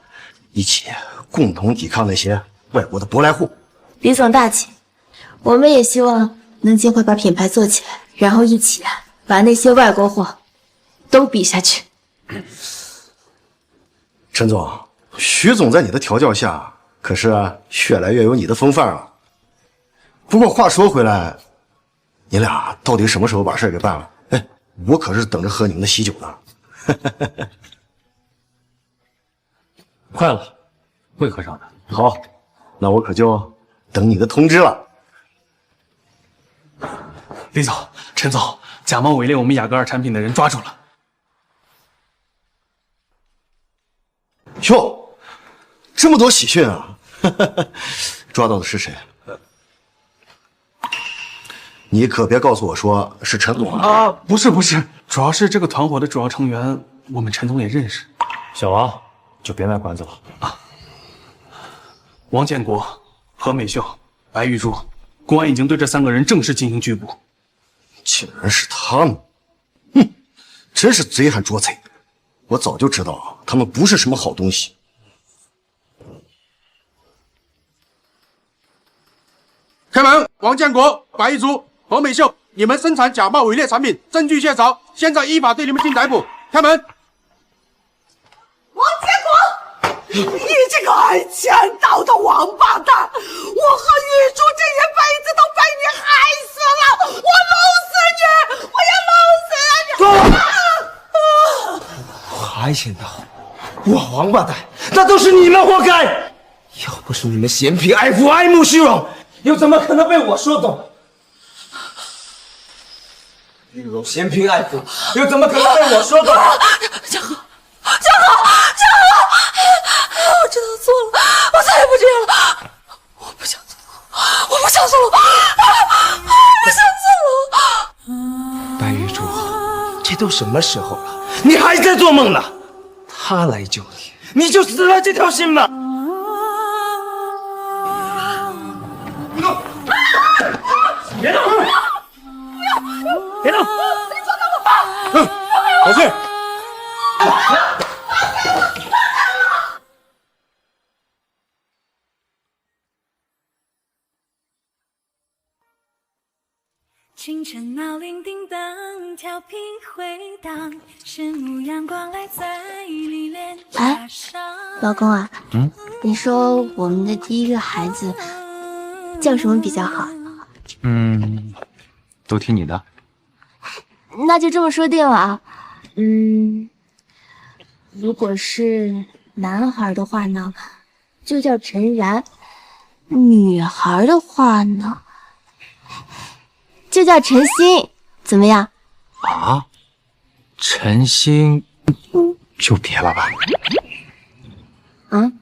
S5: 一起共同抵抗那些外国的舶来货。
S13: 李总大气，我们也希望能尽快把品牌做起来，然后一起把那些外国货都比下去。
S5: 陈总，徐总在你的调教下，可是越来越有你的风范了。不过话说回来，你俩到底什么时候把事给办了？哎，我可是等着喝你们的喜酒呢。
S16: 快了，会合上的。
S5: 好，那我可就等你的通知了。
S15: 李总、陈总，假冒伪劣我们雅戈尔产品的人抓住了。
S5: 哟，这么多喜讯啊！抓到的是谁？你可别告诉我说是陈总
S15: 啊！不是，主要是这个团伙的主要成员，我们陈总也认识。
S16: 小王，就别卖关子了啊！
S15: 王建国、何美秀、白玉珠，公安已经对这3个人正式进行拘捕。
S5: 竟然是他们！哼，真是贼喊捉贼！我早就知道他们不是什么好东西。
S10: 开门！王建国、白玉珠、何美秀，你们生产假冒伪劣产品，证据确凿，现在依法对你们进行逮捕。开门！
S4: 王建国，你这个爱强盗的王八蛋！我和玉珠这一辈子都被你害死了！我弄死你！我要弄死你！
S3: 我爱强盗，我王八蛋，那都是你们活该！要不是你们嫌贫爱富、爱慕虚荣，又怎么可能被我说动？玉荣嫌贫爱富，又怎么可能被我说动？
S18: 江河，我知道错了，我再也不这样了。我不想做了，我不想做了，我不想做了。
S3: 白玉珠，这都什么时候了，你还在做梦呢？他来救你，你就死了这条心吧。别动！别动！
S10: 你抓到我吧！老师。
S18: 清晨闹铃叮当，调频回荡，是牧阳光来在你脸颊上。
S13: 老公啊，你说我们的第一个孩子叫什么比较好？
S20: 都听你的。
S13: 那就这么说定了啊。如果是男孩的话呢，就叫陈然；女孩的话呢，就叫陈心，怎么样？
S20: 啊，陈心，就别了吧。
S13: 嗯。